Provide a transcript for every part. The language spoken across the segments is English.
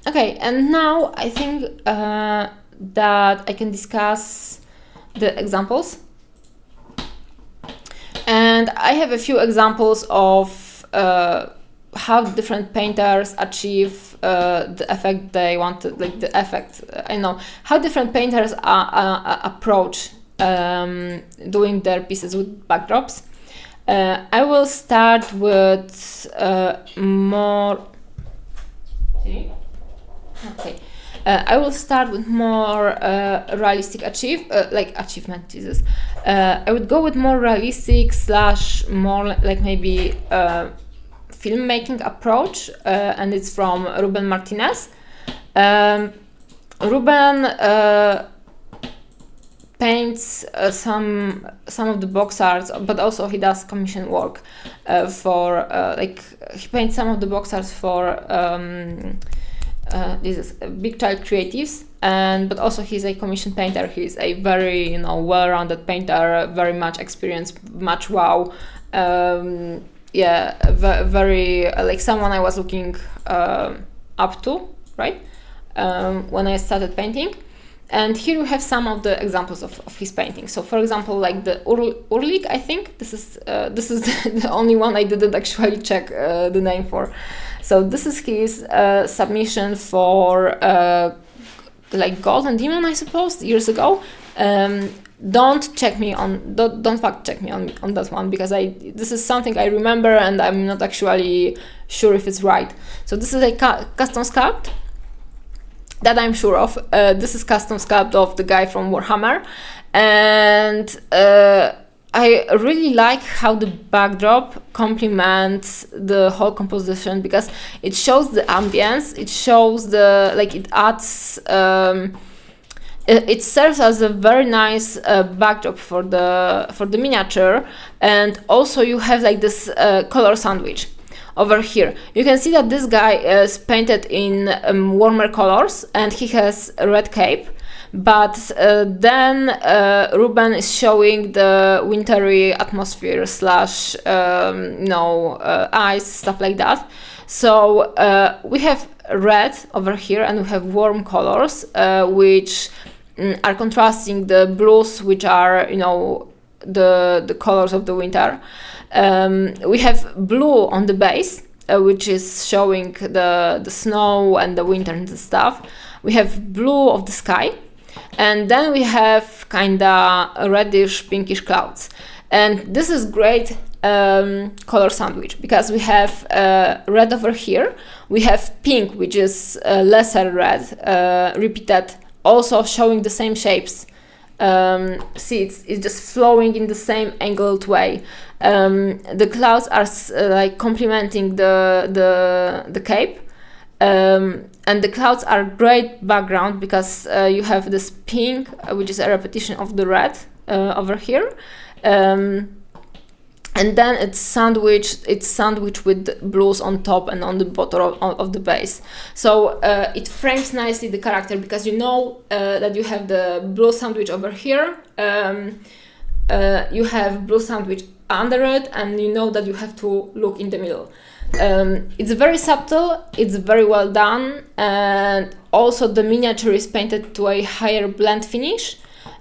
Okay, and now I think that I can discuss the examples. And I have a few examples of how different painters achieve the effect they want to, like the effect, how different painters approach doing their pieces with backdrops. I will start with more... Okay. I will start with more realistic achievement. Jesus, I would go with more realistic / more like maybe filmmaking approach, and it's from Ruben Martinez. Ruben paints some of the box arts, but also he does commission work for he paints some of the box arts for this is Big Child Creatives, but also he's a commission painter. He's a very well-rounded painter, very much experienced, much wow. Very like someone I was looking up to, right? When I started painting. And here we have some of the examples of his paintings. So, for example, like the Urlik, I think this is the only one I didn't actually check the name for. So this is his submission for like Golden Demon, I suppose, years ago. Don't fact check me on that one, because this is something I remember and I'm not actually sure if it's right. So this is a custom sculpt that I'm sure of. This is custom sculpt of the guy from Warhammer, and I really like how the backdrop complements the whole composition, because it shows the ambience, it shows it adds, it serves as a very nice backdrop for the miniature, and also you have like this color sandwich. Over here, you can see that this guy is painted in warmer colors and he has a red cape, but then Ruben is showing the wintry atmosphere / ice, stuff like that. So we have red over here and we have warm colors which are contrasting the blues, which are the colors of the winter. We have blue on the base, which is showing the snow and the winter and the stuff. We have blue of the sky, and then we have kinda reddish pinkish clouds. And this is great color sandwich, because we have red over here, we have pink, which is lesser red, repeated, also showing the same shapes. See, it's just flowing in the same angled way. The clouds are like complementing the cape, and the clouds are great background, because you have this pink, which is a repetition of the red over here, and then it's sandwiched with blues on top and on the bottom of the base. So it frames nicely the character, because that you have the blue sandwich over here, you have blue sandwich under it, and you know that you have to look in the middle. It's very subtle, it's very well done, and also the miniature is painted to a higher blend finish.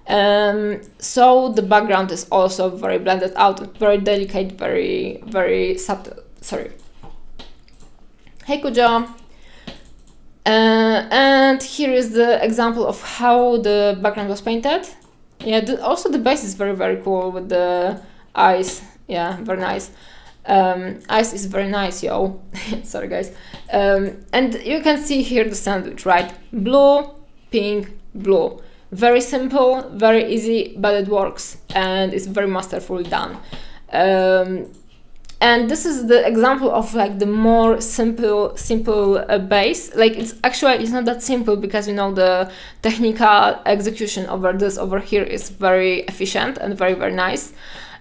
So the background is also very blended out, very delicate, very, very subtle. Sorry. Hey Kujo. And here is the example of how the background was painted. Yeah, also the base is very, very cool with the eyes. Yeah, very nice. Eyes is very nice, yo. Sorry, guys. And you can see here the sandwich, right? Blue, pink, blue. Very simple, very easy, but it works, and it's very masterfully done. And this is the example of like the more simple base. Like it's not that simple, because the technical execution over here is very efficient and very, very nice.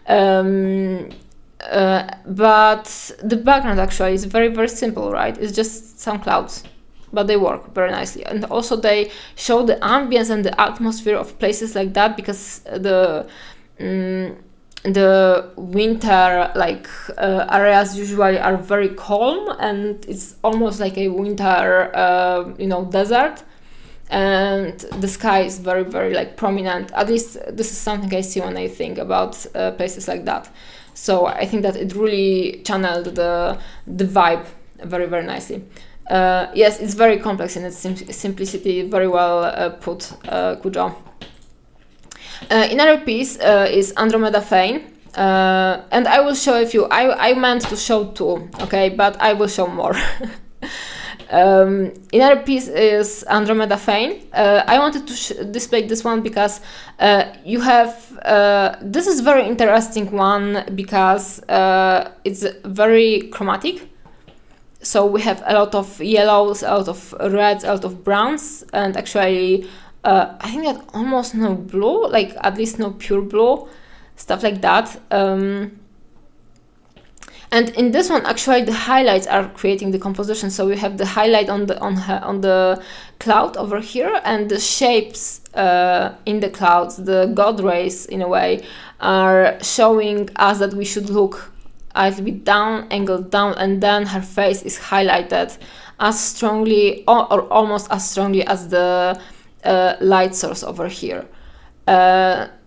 But the background actually is very, very simple, right? It's just some clouds, but they work very nicely. And also they show the ambience and the atmosphere of places like that, because the winter areas usually are very calm, and it's almost like a winter desert, and the sky is very, very like prominent. At least this is something I see when I think about places like that. So I think that it really channeled the vibe very, very nicely. Yes, it's very complex in its simplicity, very well put, Kujo. Another piece is Andromeda Fane, and I will show a few. I meant to show 2, okay, but I will show more. Another piece is Andromeda Fane. I wanted to display this one because you have this is very interesting one because it's very chromatic. So we have a lot of yellows, a lot of reds, a lot of browns, and actually I think that almost no blue, like at least no pure blue, stuff like that. And in this one, actually, the highlights are creating the composition. So we have the highlight on the cloud over here, and the shapes in the clouds, the god rays in a way, are showing us that we should look a little bit down, angled down, and then her face is highlighted as strongly or almost as strongly as the light source over here.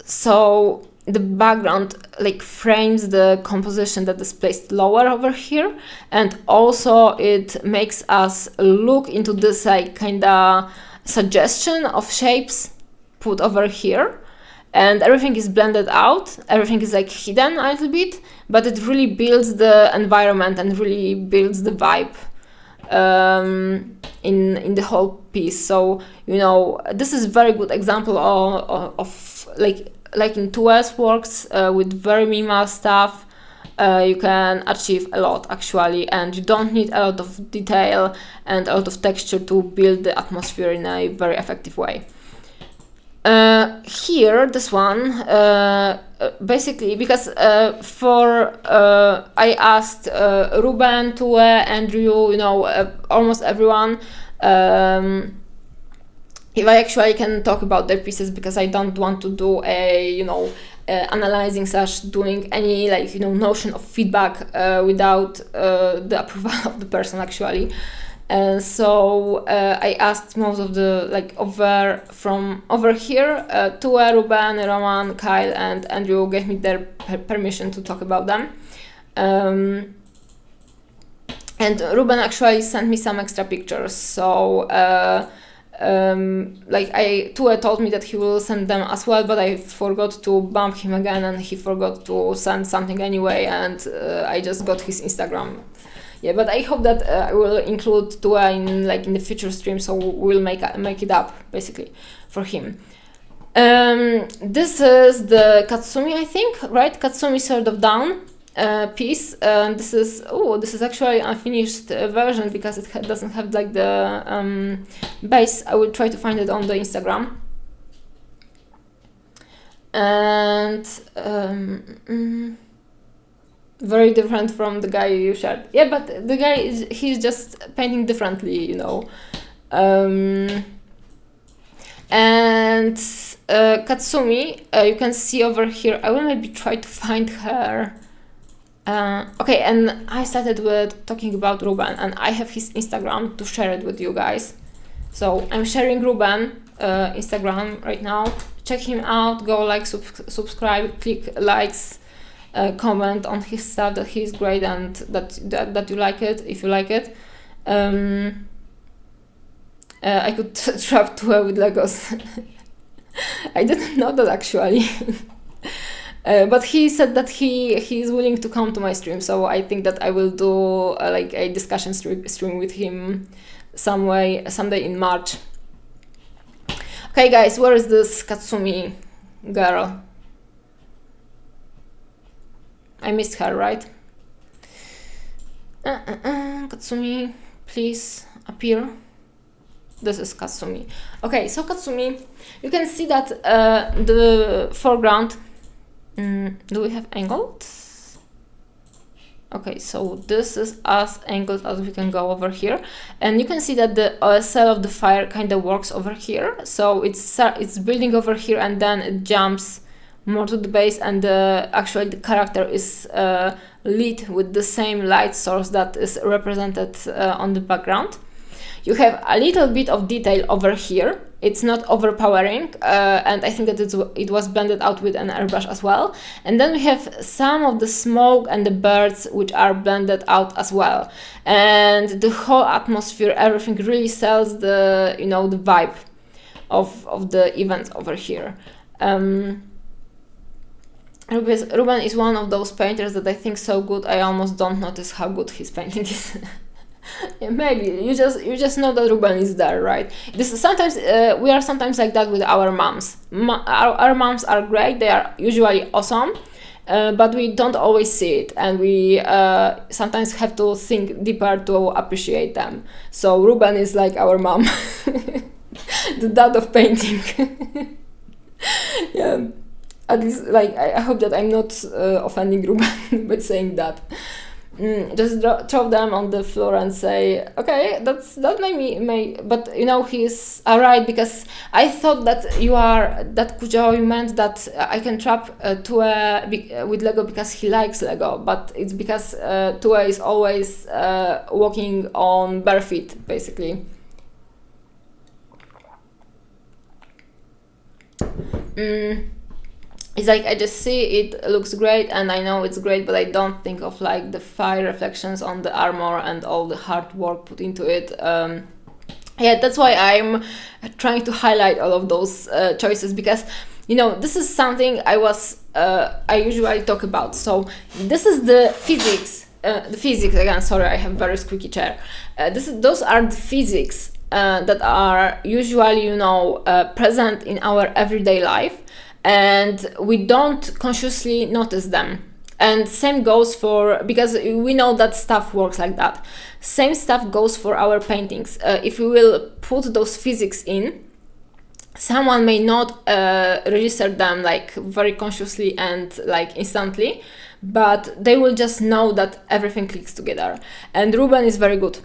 So the background like frames the composition that is placed lower over here, and also it makes us look into this like kinda suggestion of shapes put over here, and everything is blended out, everything is like hidden a little bit, but it really builds the environment and really builds the vibe in the whole piece. So this is a very good example of like in 2S works with very minimal stuff. You can achieve a lot actually, and you don't need a lot of detail and a lot of texture to build the atmosphere in a very effective way. Here, this one, basically, because I asked Ruben, Tue, Andrew, almost everyone, if I actually can talk about their pieces, because I don't want to do a, analyzing / doing any notion of feedback without the approval of the person actually. So I asked most of the over here, Tue, Ruben, Roman, Kyle, and Andrew gave me their permission to talk about them. And Ruben actually sent me some extra pictures. So Tue told me that he will send them as well, but I forgot to bump him again, and he forgot to send something anyway, and I just got his Instagram. Yeah, but I hope that I will include Tue in the future stream, so we'll make it up basically for him. This is the Katsumi, I think, right? Katsumi Sword of Dawn piece. This is actually unfinished version because it doesn't have the base. I will try to find it on the Instagram. And very different from the guy you shared. Yeah, but the guy he's just painting differently, And Katsumi, you can see over here. I will maybe try to find her. Okay, and I started with talking about Ruben, and I have his Instagram to share it with you guys. So I'm sharing Ruben Instagram right now. Check him out. Go subscribe, click likes. Comment on his stuff that he's great and that you like it, if you like it. I could trap Tue with Legos. I didn't know that actually. But he said that he is willing to come to my stream, so I think that I will do a discussion stream with him someday in March. Okay guys, where is this Katsumi girl? I missed her, right? Katsumi, please appear. This is Katsumi. Okay, so Katsumi, you can see that the foreground. Do we have angled? Okay, so this is as angled as we can go over here, and you can see that the cell of the fire kind of works over here. So it's building over here, and then it jumps more to the base, and actually the character is lit with the same light source that is represented on the background. You have a little bit of detail over here. It's not overpowering, and I think that it was blended out with an airbrush as well. And then we have some of the smoke and the birds, which are blended out as well. And the whole atmosphere, everything really sells the, you know, the vibe of the events over here. Ruben is one of those painters that I think so good I almost don't notice how good his painting is. Yeah, maybe you just know that Ruben is there, right? This is sometimes we are sometimes like that with our moms. Our moms are great; they are usually awesome, but we don't always see it, and we sometimes have to think deeper to appreciate them. So Ruben is like our mom, the dad of painting. Yeah, at least like I hope that I'm not offending Ruben by saying that. Just throw them on the floor and say, okay, that may, but you know, he's alright, because I thought that Kuzhou, you meant that I can trap Tue with Lego because he likes Lego, but it's because Tue is always walking on bare feet, basically. It's like I just see it looks great and I know it's great, but I don't think of like the fire reflections on the armor and all the hard work put into it. Yeah, that's why I'm trying to highlight all of those choices, because you know, this is something I usually talk about. So this is the physics. The physics again. Sorry, I have a very squeaky chair. Those are the physics that are usually, you know, present in our everyday life, and we don't consciously notice them. And same goes for, because we know that stuff works like that. Same stuff goes for our paintings. If we will put those physics in, someone may not register them like very consciously and like instantly, but they will just know that everything clicks together. And Ruben is very good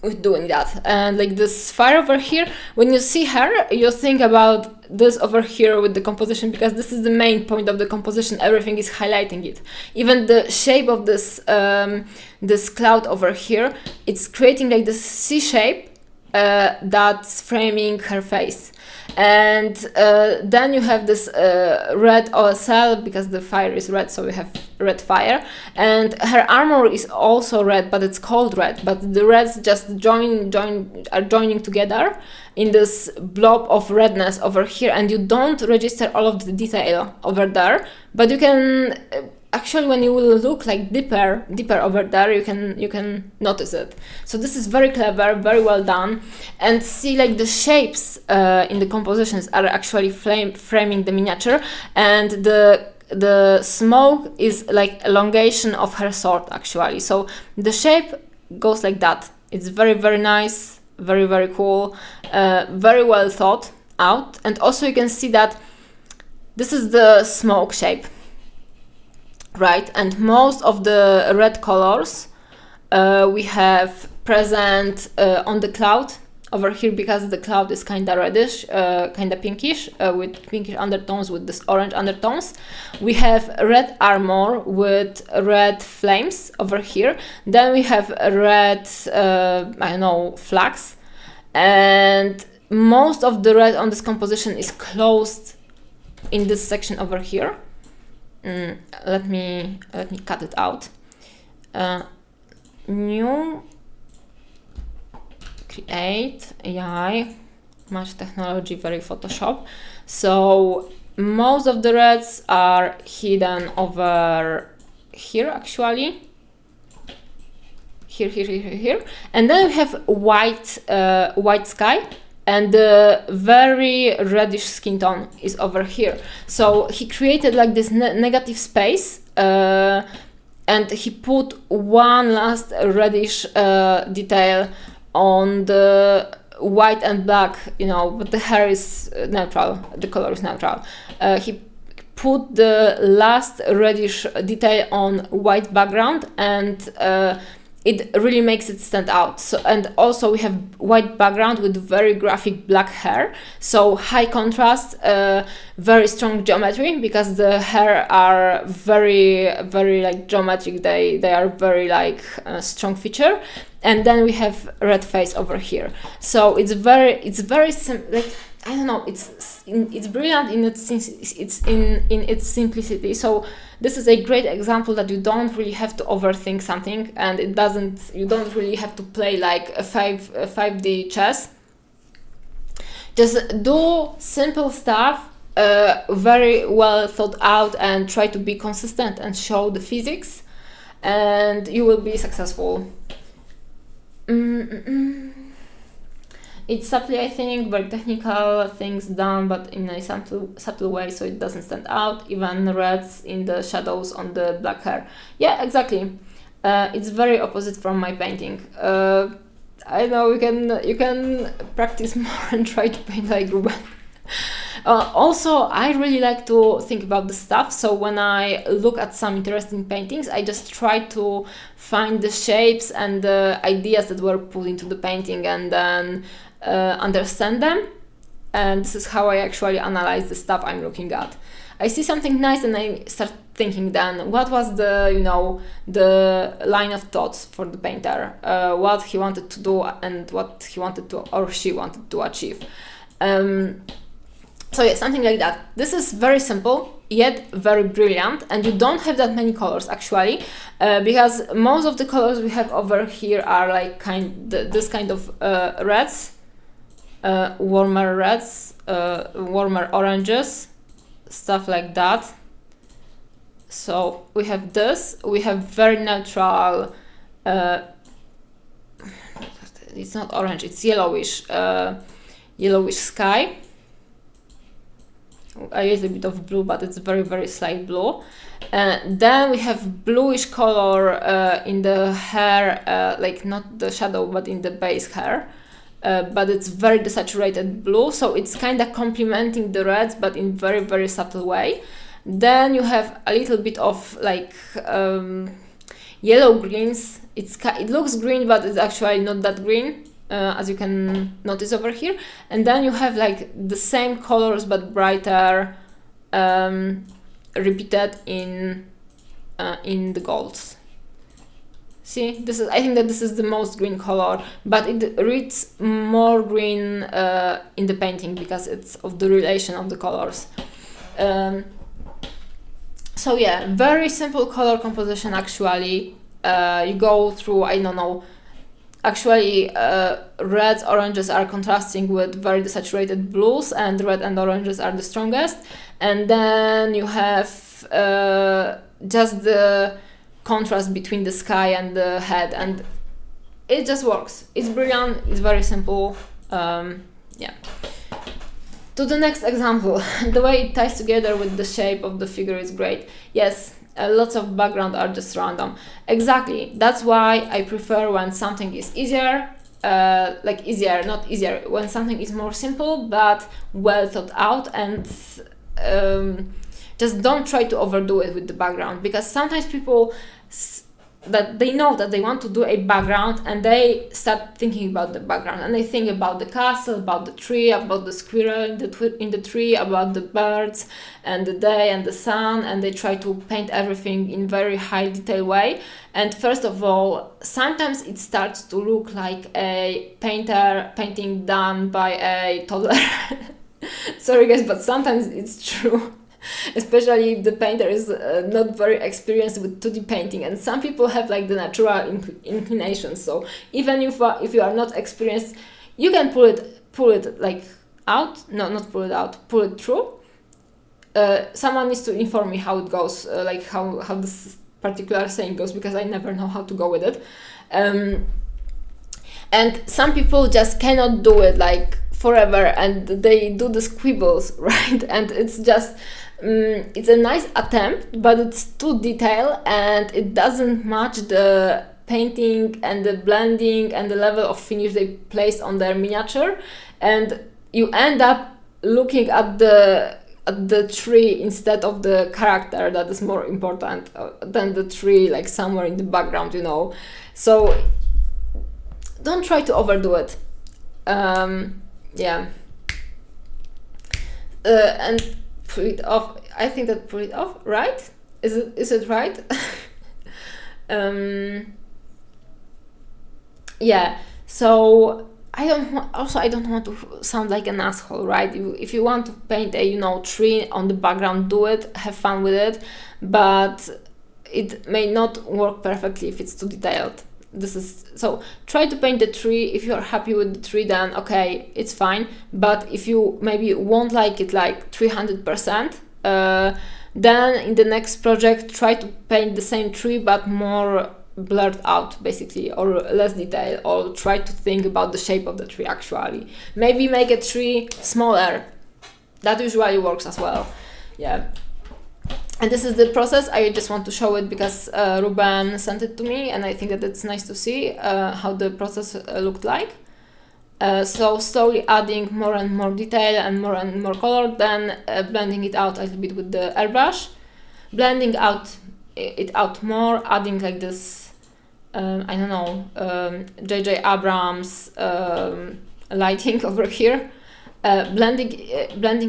with doing that. And like this fire over here, when you see her, you think about this over here with the composition, because this is the main point of the composition. Everything is highlighting it. Even the shape of this this cloud over here, it's creating like this C shape that's framing her face. And then you have this red OSL, because the fire is red, so we have red fire. And her armor is also red, but it's called red. But the reds just are joining together in this blob of redness over here, and you don't register all of the detail over there. But you can actually, when you will look like deeper over there, you can notice it. So this is very clever, very well done. And see, like the shapes in the compositions are actually framing the miniature, and the smoke is like elongation of her sword actually. So the shape goes like that. It's very, very nice, very, very cool, very well thought out. And also you can see that this is the smoke shape, right? And most of the red colors we have present on the cloud over here, because the cloud is kind of reddish, kind of pinkish, with pinkish undertones, with this orange undertones. We have red armor with red flames over here. Then we have red, I don't know, flags. And most of the red on this composition is closed in this section over here. Let me cut it out. New, create, AI, much technology, very Photoshop. So most of the reds are hidden over here actually. Here. And then we have white sky. And the very reddish skin tone is over here. So he created like this negative space, and he put one last reddish detail on the white and black, you know, but the hair is neutral, the color is neutral. He put the last reddish detail on white background, and it really makes it stand out. So, and also we have white background with very graphic black hair, so high contrast, very strong geometry, because the hair are very like geometric, they are very like strong feature. And then we have red face over here, so it's very like, I don't know, it's brilliant in its simplicity. So this is a great example that you don't really have to overthink something, and you don't really have to play like a 5D chess. Just do simple stuff, very well thought out, and try to be consistent and show the physics, and you will be successful. It's subtly, I think, very technical things done, but in a subtle way, so it doesn't stand out. Even reds in the shadows on the black hair. Yeah, exactly. It's very opposite from my painting. I know you can practice more and try to paint like Ruben. Also, I really like to think about the stuff, so when I look at some interesting paintings, I just try to find the shapes and the ideas that were put into the painting, and then understand them. And this is how I actually analyze the stuff I'm looking at. I see something nice and I start thinking then, what was the line of thoughts for the painter, what he wanted to do and what he wanted to, or she wanted to achieve. So yeah, something like that. This is very simple, yet very brilliant, and you don't have that many colors actually, because most of the colors we have over here are like this kind of reds, warmer reds, warmer oranges, stuff like that. So we have this, we have very neutral, it's not orange, it's yellowish sky. A little bit of blue, but it's very slight blue. Then we have bluish color in the hair, like not the shadow but in the base hair, but it's very desaturated blue, so it's kind of complementing the reds but in very subtle way. Then you have a little bit of like yellow greens. It looks green, but it's actually not that green, as you can notice over here. And then you have like the same colors but brighter, repeated in the golds. See, I think that this is the most green color, but it reads more green in the painting because it's of the relation of the colors. So yeah, very simple color composition actually. You go through, I don't know, actually reds, oranges are contrasting with very desaturated blues, and red and oranges are the strongest. And then you have just the contrast between the sky and the head, and it just works. It's brilliant, it's very simple. Yeah. To the next example, the way it ties together with the shape of the figure is great. Yes, lots of background are just random. Exactly, that's why I prefer when something is easier, not easier, when something is more simple but well thought out, and just don't try to overdo it with the background, because sometimes people that they know that they want to do a background and they start thinking about the background, and they think about the castle, about the tree, about the squirrel in the tree, about the birds and the day and the sun, and they try to paint everything in very high detail way. And first of all, sometimes it starts to look like a painter painting done by a toddler. Sorry guys, but sometimes it's true. Especially if the painter is not very experienced with 2D painting, and some people have like the natural inclination. So even if you are not experienced, you can pull it like out. No, not pull it out. Pull it through. Someone needs to inform me how it goes, like how this particular saying goes, because I never know how to go with it. And some people just cannot do it like forever, and they do the squibbles, right? And it's just it's a nice attempt, but it's too detailed and it doesn't match the painting and the blending and the level of finish they placed on their miniature, and you end up looking at the the tree instead of the character that is more important than the tree, like somewhere in the background, you know. So don't try to overdo it. Yeah. And pull it off. I think that pull it off, right? Is it right? Yeah. So I don't want to sound like an asshole, right? If you want to paint a tree on the background, do it, have fun with it, but it may not work perfectly if it's too detailed. So try to paint the tree. If you're happy with the tree, then okay, it's fine. But if you maybe won't like it like 300%, then in the next project try to paint the same tree but more blurred out, basically, or less detail, or try to think about the shape of the tree actually. Maybe make a tree smaller. That usually works as well. Yeah. And this is the process. I just want to show it because Ruben sent it to me, and I think that it's nice to see how the process looked like. So slowly adding more and more detail and more color, then blending it out a little bit with the airbrush, blending it out more, adding like this, I don't know, J.J. Abrams lighting over here. Blending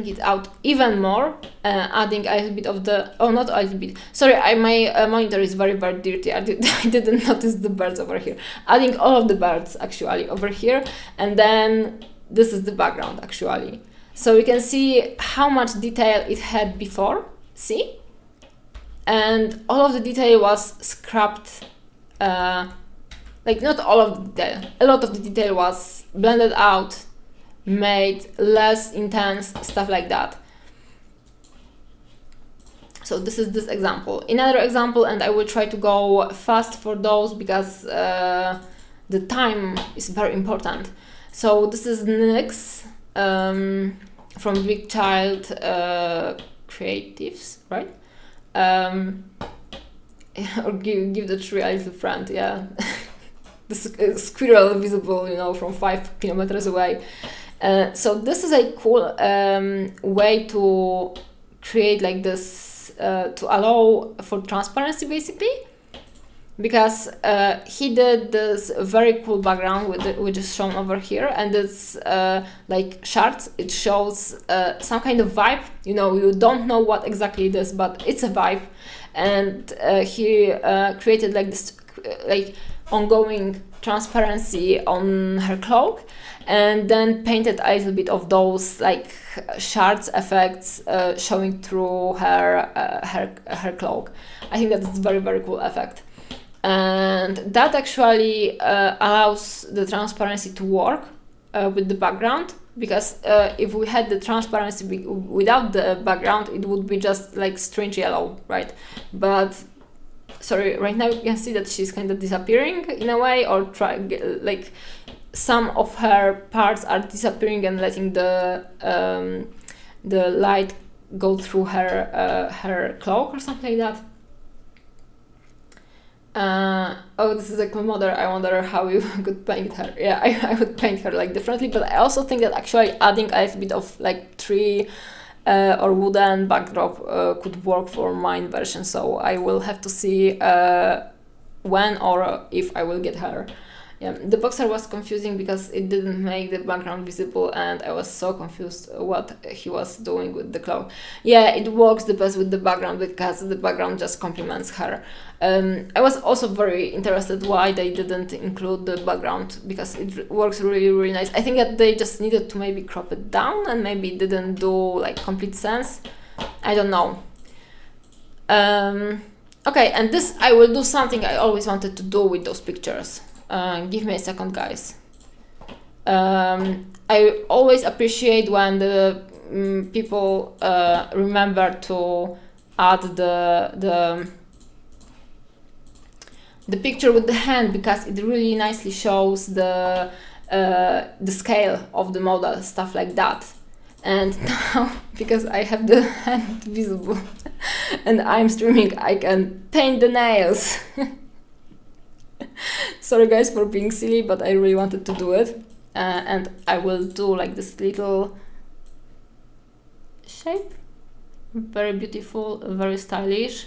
it out even more, adding a little bit of the, not a little bit, sorry, my monitor is very dirty. I didn't notice the birds over here. Adding all of the birds actually over here, and then this is the background actually. So you can see how much detail it had before, see? And all of the detail was scrapped, like not all of the detail, a lot of the detail was blended out, made less intense, stuff like that. So this is this example. Another example, and I will try to go fast for those because the time is very important. So this is Nyx from Big Child Creatives, right? Or give the tree a little friend, yeah. The squirrel visible, from 5 kilometers away. So this is a cool way to create like this, to allow for transparency basically, because he did this very cool background which is shown over here, and it's like shards. It shows some kind of vibe, you don't know what exactly it is, but it's a vibe, and he created like this like ongoing transparency on her cloak, and then painted a little bit of those like shards effects showing through her cloak. I think that's a very cool effect, and that actually allows the transparency to work with the background, because if we had the transparency without the background, it would be just like strange yellow, right? But sorry, right now you can see that she's kind of disappearing in a way, or like some of her parts are disappearing and letting the light go through her cloak or something like that. Oh, this is a cool model. I wonder how you could paint her. Yeah, I would paint her like differently, but I also think that actually adding a little bit of like tree or wooden backdrop could work for mine version. So I will have to see when or if I will get her. Yeah, the boxer was confusing because it didn't make the background visible, and I was so confused what he was doing with the cloak. Yeah, it works the best with the background because the background just complements her. I was also very interested why they didn't include the background, because it works really nice. I think that they just needed to maybe crop it down, and maybe it didn't do like complete sense. I don't know. Okay, and this I will do something I always wanted to do with those pictures. Give me a second, guys. I always appreciate when the people remember to add the picture with the hand, because it really nicely shows the scale of the model, stuff like that. And now, because I have the hand visible and I'm streaming, I can paint the nails. Sorry guys for being silly, but I really wanted to do it, and I will do like this little shape. very beautiful, very stylish.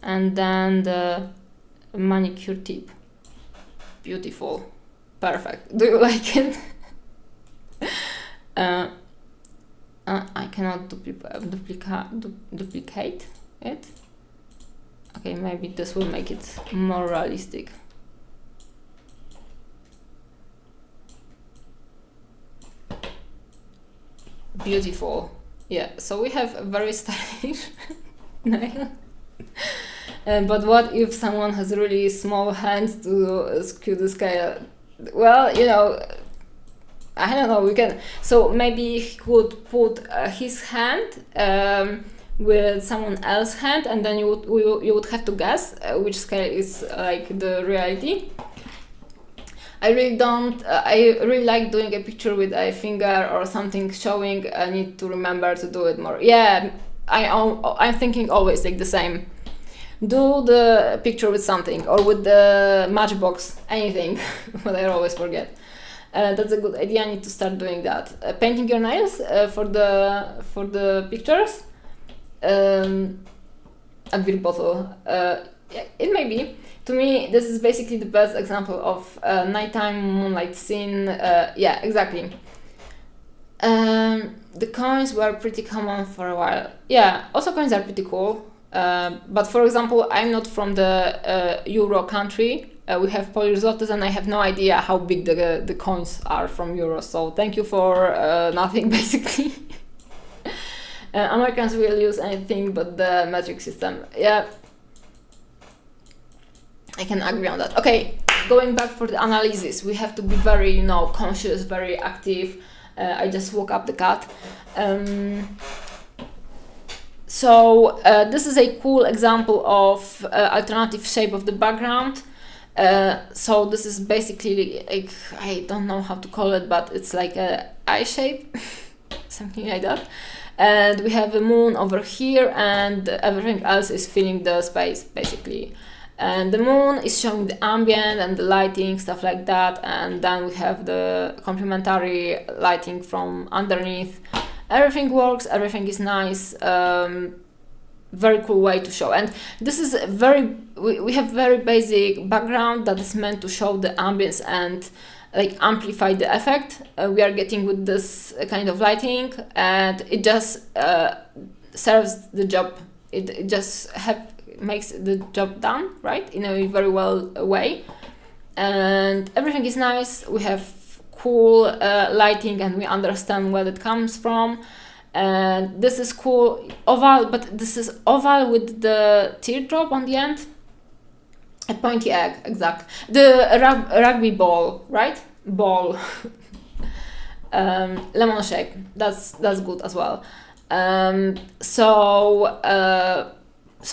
And then the manicure tip, beautiful, perfect. Do you like it? I cannot duplicate it. Okay, maybe this will make it more realistic. Beautiful. Yeah, so we have a very stylish nail. But what if someone has really small hands to skew the scale? Well, you know, I don't know, we can, so maybe he could put his hand with someone else's hand, and then you would have to guess which scale is like the reality. I really like doing a picture with a finger or something showing. I need to remember to do it more. Yeah, I'm thinking always like the same. Do the picture with something, or with the matchbox, anything, but I always forget. That's a good idea. I need to start doing that. Painting your nails for the pictures. A beer bottle. Yeah, it may be. To me, this is basically the best example of nighttime moonlight scene. Yeah, exactly. The coins were pretty common for a while. Yeah, also coins are pretty cool. But for example, I'm not from the Euro country. We have Polish zlotys, and I have no idea how big the coins are from Euro. So thank you for nothing, basically. Americans will use anything but the metric system. Yeah, I can agree on that. Okay, going back for the analysis, we have to be very, conscious, very active. I just woke up the cat. So this is a cool example of alternative shape of the background. So this is basically like, I don't know how to call it, but it's like a eye shape, something like that. And we have a moon over here, and everything else is filling the space, basically. And the moon is showing the ambient and the lighting, stuff like that. And then we have the complementary lighting from underneath. Everything works, everything is nice. Very cool way to show. And this is we have very basic background that is meant to show the ambience and like amplify the effect we are getting with this kind of lighting, and it just serves the job. It just makes the job done right in a very well way, and everything is nice. We have cool lighting, and we understand where it comes from. And this is cool oval, but this is oval with the teardrop on the end. A pointy egg, exact. The rugby ball, right? Ball. Lemon shape. That's good as well. So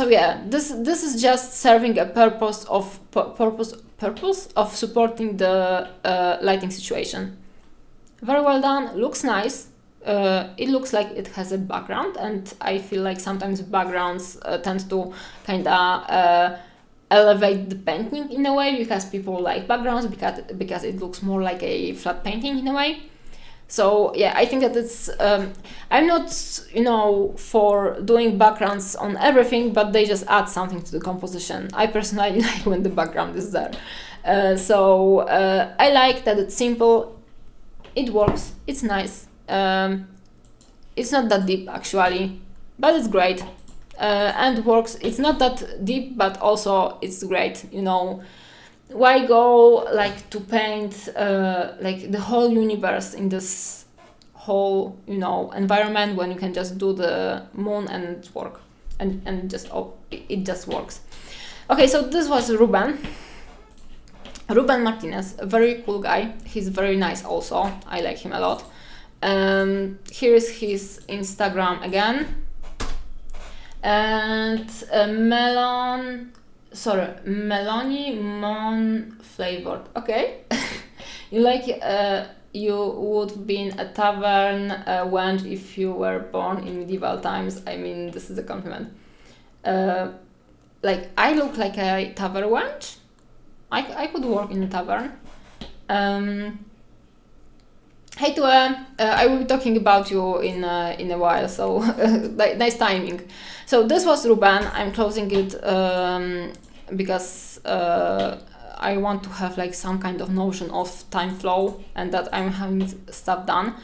yeah, this is just serving a purpose of supporting the lighting situation. Very well done. Looks nice. It looks like it has a background, and I feel like sometimes backgrounds tend to kind of elevate the painting in a way, because people like backgrounds because it looks more like a flat painting in a way. So yeah, I think that it's I'm not for doing backgrounds on everything, but they just add something to the composition. I personally like when the background is there. So I like that it's simple, it works, it's nice. It's not that deep actually, but it's great. And works. It's not that deep, but also it's great. Why go like to paint like the whole universe in this whole environment when you can just do the moon and work and it just works. Okay, so this was Ruben Martinez, a very cool guy. He's very nice also. I like him a lot. Here is his Instagram again. And Melanie Mon flavored. Okay. You would be in a tavern wench if you were born in medieval times. I mean, this is a compliment. Like, I look like a tavern wench. I could work in a tavern. Hey Tue, I will be talking about you in a while, so nice timing. So this was Ruben. I'm closing it because I want to have like some kind of notion of time flow and that I'm having stuff done.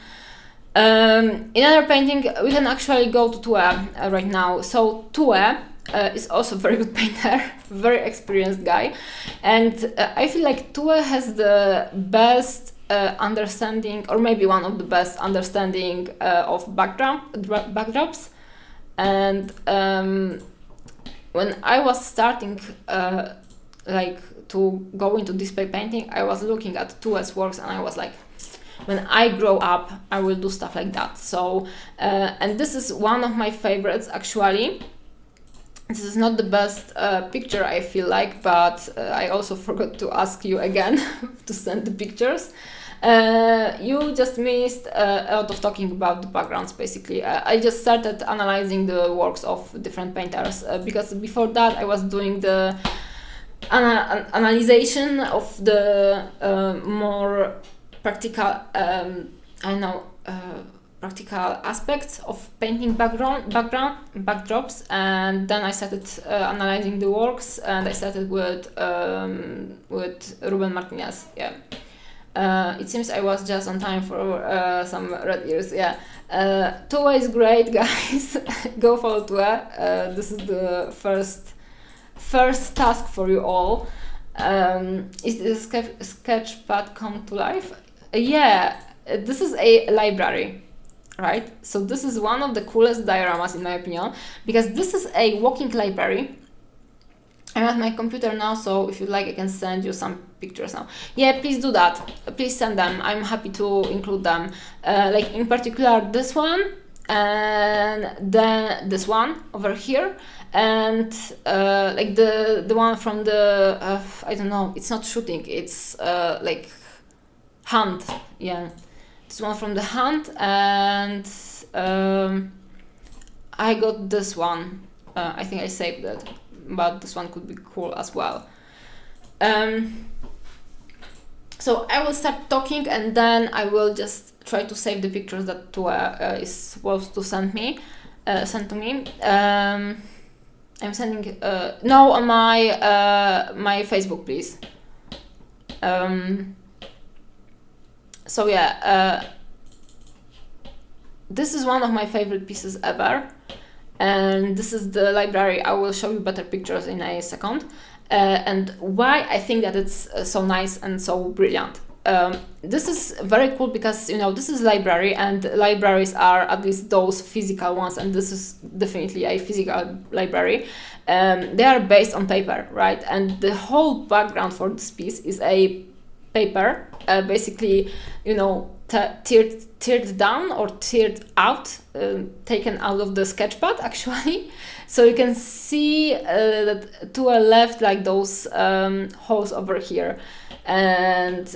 In other painting, we can actually go to Tue right now. So Tue is also a very good painter, very experienced guy, and I feel like Tue has the best understanding, or maybe one of the best understanding of backdrops. And when I was starting like to go into display painting, I was looking at Tue's works and I was like, when I grow up, I will do stuff like that. So and this is one of my favorites actually. This is not the best picture, I feel like, but I also forgot to ask you again to send the pictures. You just missed a lot of talking about the backgrounds, basically. I just started analyzing the works of different painters because before that I was doing the analyzation of the more practical, practical aspects of painting backdrops, and then I started analyzing the works, and I started with Ruben Martinez. Yeah. It seems I was just on time for some red ears. Yeah. Tue is great, guys. Go follow Tue. This is the first task for you all. Is the sketchpad come to life? Yeah, this is a library, right? So this is one of the coolest dioramas in my opinion, because this is a walking library. I'm at my computer now, so if you'd like, I can send you some pictures now. Yeah, please do that. Please send them. I'm happy to include them. Like in particular this one, and then this one over here, and like the one from the I don't know. It's not shooting. It's like hunt. Yeah, this one from the hunt, and I got this one. I think I saved it, but this one could be cool as well. So I will start talking and then I will just try to save the pictures that Tue is supposed to send to me. I'm sending no on my Facebook, please. So yeah, this is one of my favorite pieces ever. And this is the library. I will show you better pictures in a second. And why I think that it's so nice and so brilliant. This is very cool because, you know, this is library and libraries are at least those physical ones, and this is definitely a physical library. They are based on paper, right? And the whole background for this piece is a paper, basically, you know, teared down or teared out, taken out of the sketchpad actually. So you can see that to a left, like those holes over here, and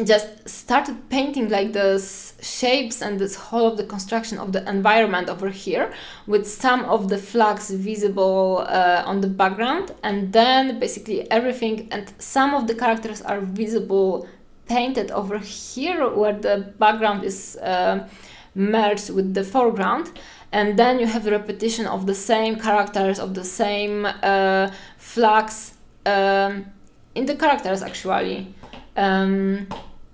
just started painting like those shapes and this whole of the construction of the environment over here with some of the flags visible on the background, and then basically everything and some of the characters are visible painted over here where the background is merged with the foreground, and then you have a repetition of the same characters, of the same flags in the characters actually.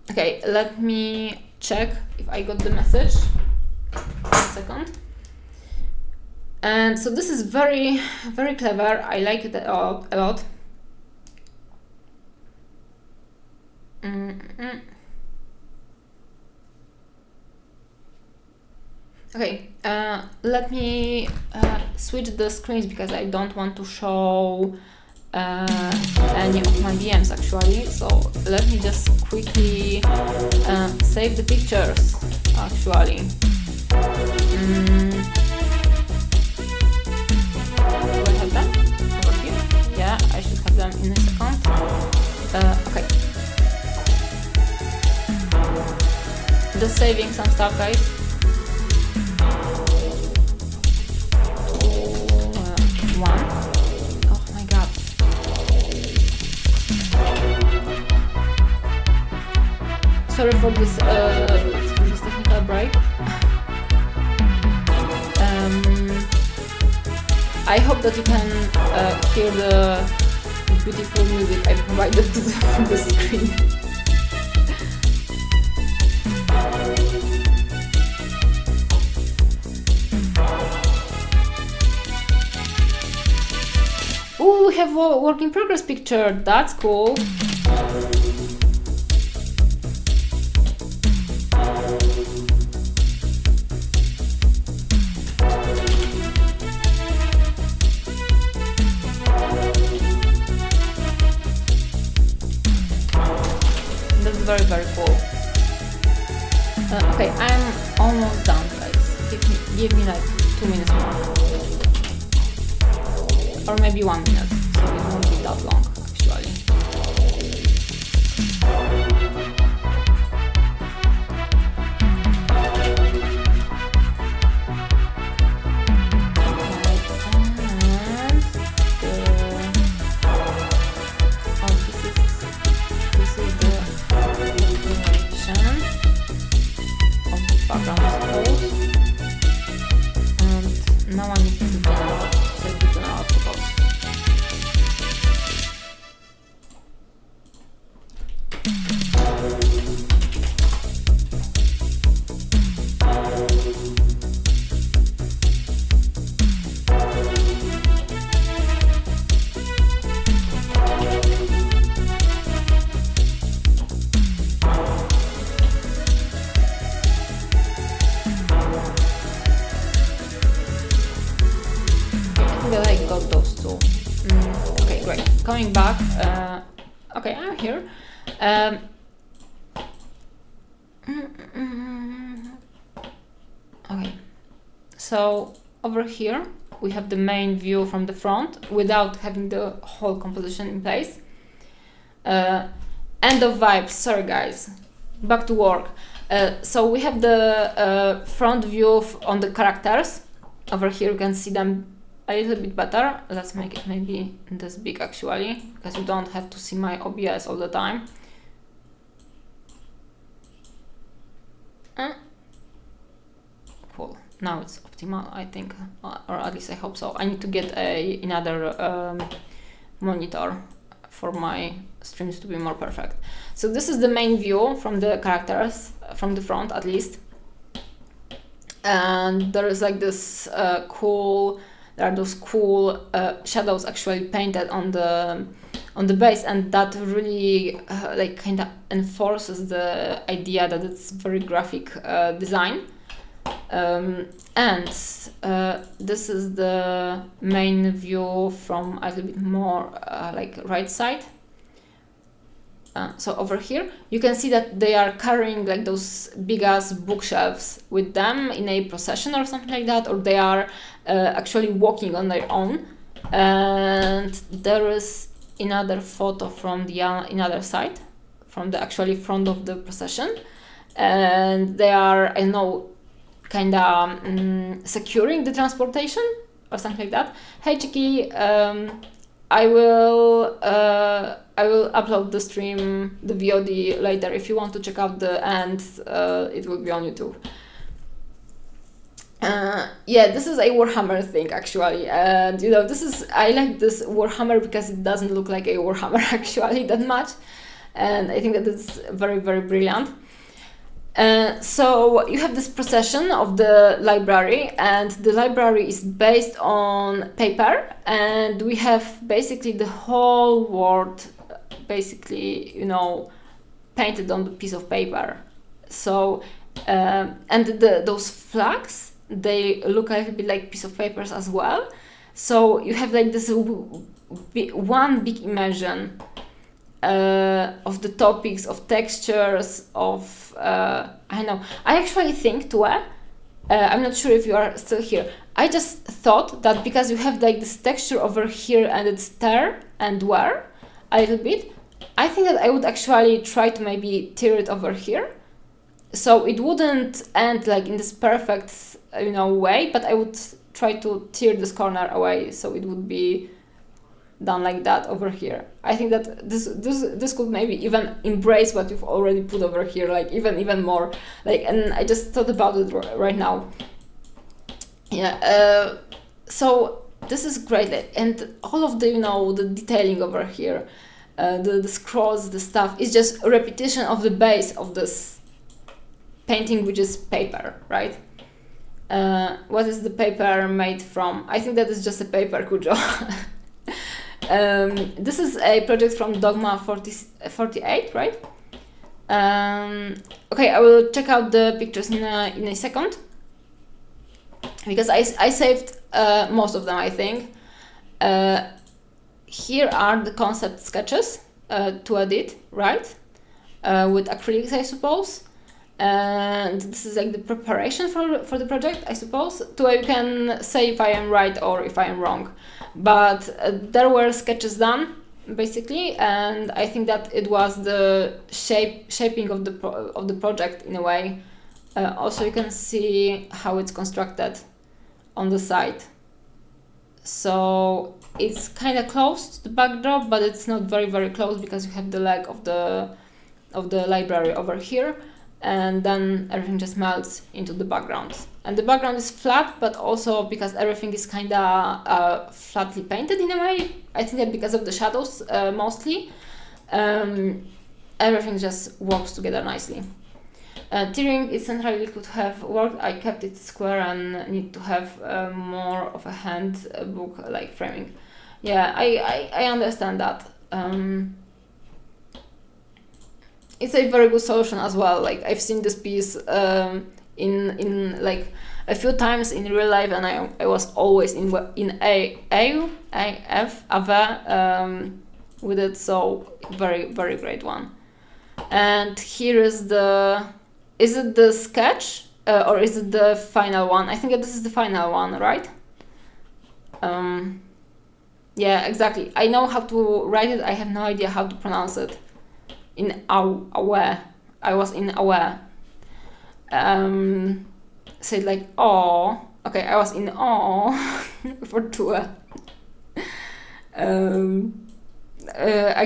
Okay, let me check if I got the message. 1 second. And so this is very, very clever. I like it a lot. Okay, let me switch the screens because I don't want to show any of my VMs actually. So let me just quickly save the pictures actually. Do I have them over here? Yeah, I should have them in a second. Okay. Just saving some stuff, guys. One. Oh my god. sorry for this technical break. I hope that you can hear the beautiful music I provided to the screen. Oh, we have a work in progress picture. That's cool. That's very, very cool. Okay, I'm almost done, guys. Give me like 2 minutes more. Or maybe 1 minute, so it won't be that long, actually. This is the duration of the background, I suppose. And now I need to generate. That I got those two. Okay, great. Coming back. Okay, I'm here. Okay, so over here we have the main view from the front without having the whole composition in place. End of vibes. Sorry, guys. Back to work. So we have the front view on the characters. Over here you can see them a little bit better. Let's make it maybe this big actually, because you don't have to see my OBS all the time. Cool. Now it's optimal, I think, or at least I hope so. I need to get another monitor for my streams to be more perfect. So this is the main view from the characters, from the front at least. And there is like this there are those cool shadows actually painted on the base, and that really like kind of enforces the idea that it's very graphic design. And this is the main view from a little bit more like right side. So over here you can see that they are carrying like those big ass bookshelves with them in a procession or something like that, or they are actually walking on their own. And there is another photo from the another side, from the actually front of the procession, and they are, I know, kind of securing the transportation or something like that. Hey Chiki, I will upload the stream, the VOD later. If you want to check out the end, it will be on YouTube. Yeah, this is a Warhammer thing actually, and you know, I like this Warhammer because it doesn't look like a Warhammer actually that much, and I think that it's very, very brilliant. So you have this procession of the library, and the library is based on paper, and we have basically the whole world basically, you know, painted on the piece of paper. So and those flags, they look a little bit like piece of papers as well. So you have like this one big immersion of the topics, of textures, of I don't know. I actually think Tue, I'm not sure if you are still here. I just thought that because you have like this texture over here and it's tear and wear a little bit, I think that I would actually try to maybe tear it over here, so it wouldn't end like in this perfect, you know, way, but I would try to tear this corner away so it would be done like that over here. I think that this could maybe even embrace what you've already put over here, like even more. Like, and I just thought about it right now. Yeah. So this is great, and all of the the detailing over here, the scrolls, the stuff is just a repetition of the base of this painting, which is paper, right? What is the paper made from? I think that is just a paper, Kujo. This is a project from Dogma 48, right? Okay, I will check out the pictures in a second, because I saved most of them, I think. Here are the concept sketches to edit, right? With acrylics, I suppose. And this is like the preparation for the project, I suppose. So you can say if I am right or if I am wrong. But there were sketches done, basically, and I think that it was the shaping of the project in a way. Also, you can see how it's constructed on the side. So it's kind of close to the backdrop, but it's not very close, because you have the leg of the library over here, and then everything just melts into the background. And the background is flat, but also because everything is kind of flatly painted in a way. I think that because of the shadows mostly, everything just works together nicely. Tearing is centrally could have worked. I kept it square and need to have more of a hand book like framing. Yeah, I understand that. It's a very good solution as well. Like, I've seen this piece in like a few times in real life, and I was always in AF with it. So very great one. And here is is it the sketch or is it the final one? I think that this is the final one, right? Yeah, exactly. I know how to write it. I have no idea how to pronounce it. In Awe. I was in Awe. Say it like oh. Okay, I was in awe for Tue. I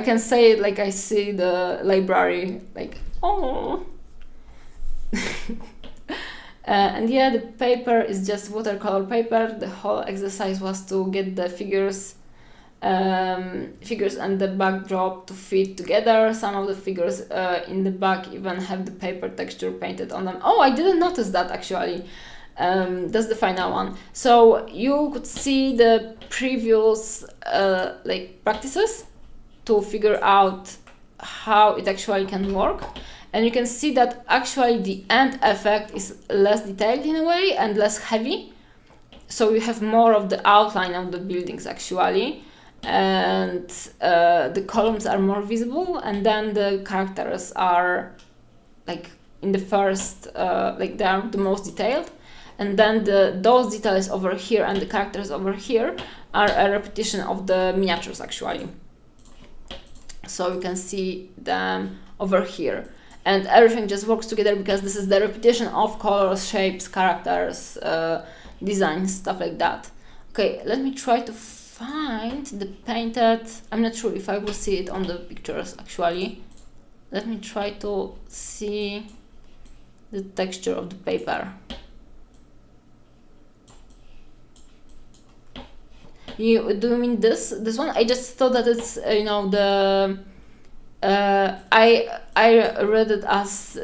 can say it like I see the library, like oh. And yeah, the paper is just watercolor paper. The whole exercise was to get the figures and the backdrop to fit together. Some of the figures in the back even have the paper texture painted on them. Oh, I didn't notice that actually. That's the final one. So you could see the previous like practices to figure out how it actually can work. And you can see that actually the end effect is less detailed in a way and less heavy. So you have more of the outline of the buildings actually. And the columns are more visible, and then the characters are like in the first, like they are the most detailed. And then those details over here and the characters over here are a repetition of the miniatures actually. So you can see them over here. And everything just works together because this is the repetition of colors, shapes, characters, designs, stuff like that. Okay, let me try to find the painted. I'm not sure if I will see it on the pictures actually. Let me try to see the texture of the paper. Do you mean this one? I just thought that it's the I read it as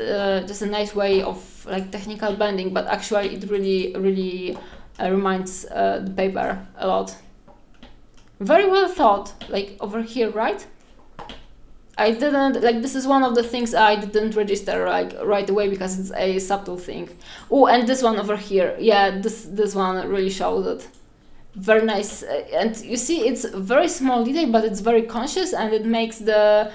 just a nice way of like technical bending, but actually it really reminds the paper a lot. Very well thought, like over here, right? I didn't, like, this is one of the things I didn't register like right away because it's a subtle thing. Oh, and this one over here, yeah, this one really shows it. Very nice, and you see it's very small detail, but it's very conscious, and it makes the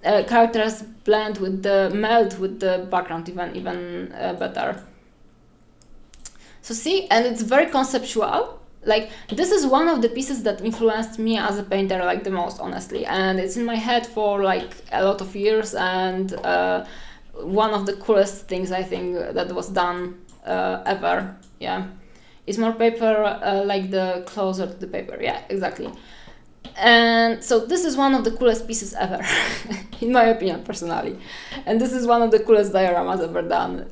characters blend with melt with the background even better. So see, and it's very conceptual. Like, this is one of the pieces that influenced me as a painter like the most, honestly, and it's in my head for like a lot of years, and one of the coolest things I think that was done ever. Yeah, it's more paper, like the closer to the paper. Yeah, exactly. And so this is one of the coolest pieces ever, in my opinion, personally. And this is one of the coolest dioramas ever done.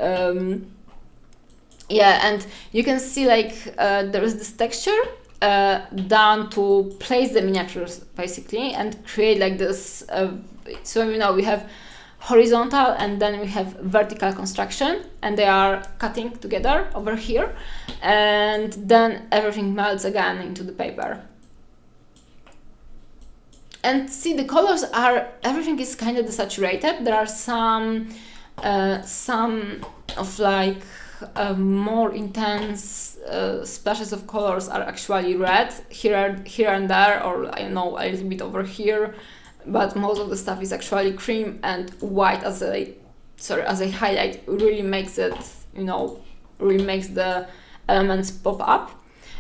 Yeah, and you can see like there is this texture done to place the miniatures basically and create like this. So you know we have horizontal and then we have vertical construction, and they are cutting together over here, and then everything melts again into the paper. And see, the colors are, everything is kind of desaturated. There are some of like more intense splashes of colors are actually red here and there, or I know a little bit over here, but most of the stuff is actually cream, and white as a highlight really makes it, you know, really makes the elements pop up.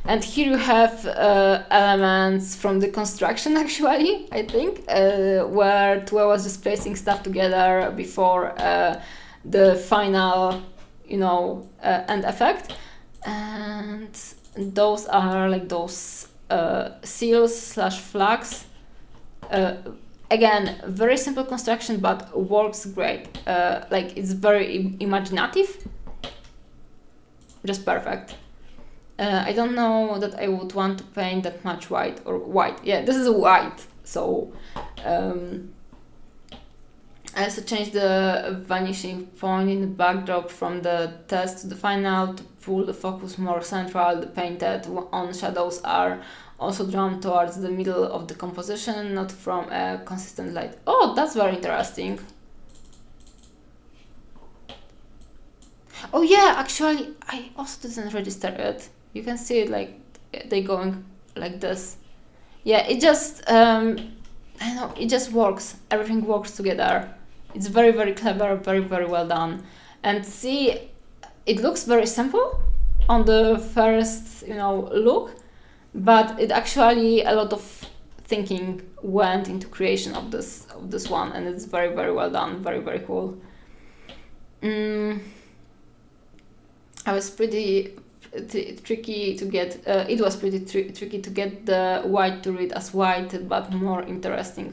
And here you have elements from the construction actually, I think, where Tue was just placing stuff together before the final, you know, end effect. And those are like those seals / flags. Again, very simple construction, but works great. Like it's very imaginative, just perfect. I don't know that I would want to paint that much white or white. Yeah, this is white. So I also changed the vanishing point in the backdrop from the test to the final to pull the focus more central. The painted on shadows are also drawn towards the middle of the composition, not from a consistent light. Oh, that's very interesting. Oh yeah, actually, I also didn't register it. You can see it like they going like this. Yeah, it just I know, it just works. Everything works together. It's very, very clever, very, very well done. And see, it looks very simple on the first, you know, look, but it actually a lot of thinking went into creation of this one, and it's very, very well done. Very, very cool. I was pretty tricky to get. It was pretty tricky to get the white to read as white, but more interesting.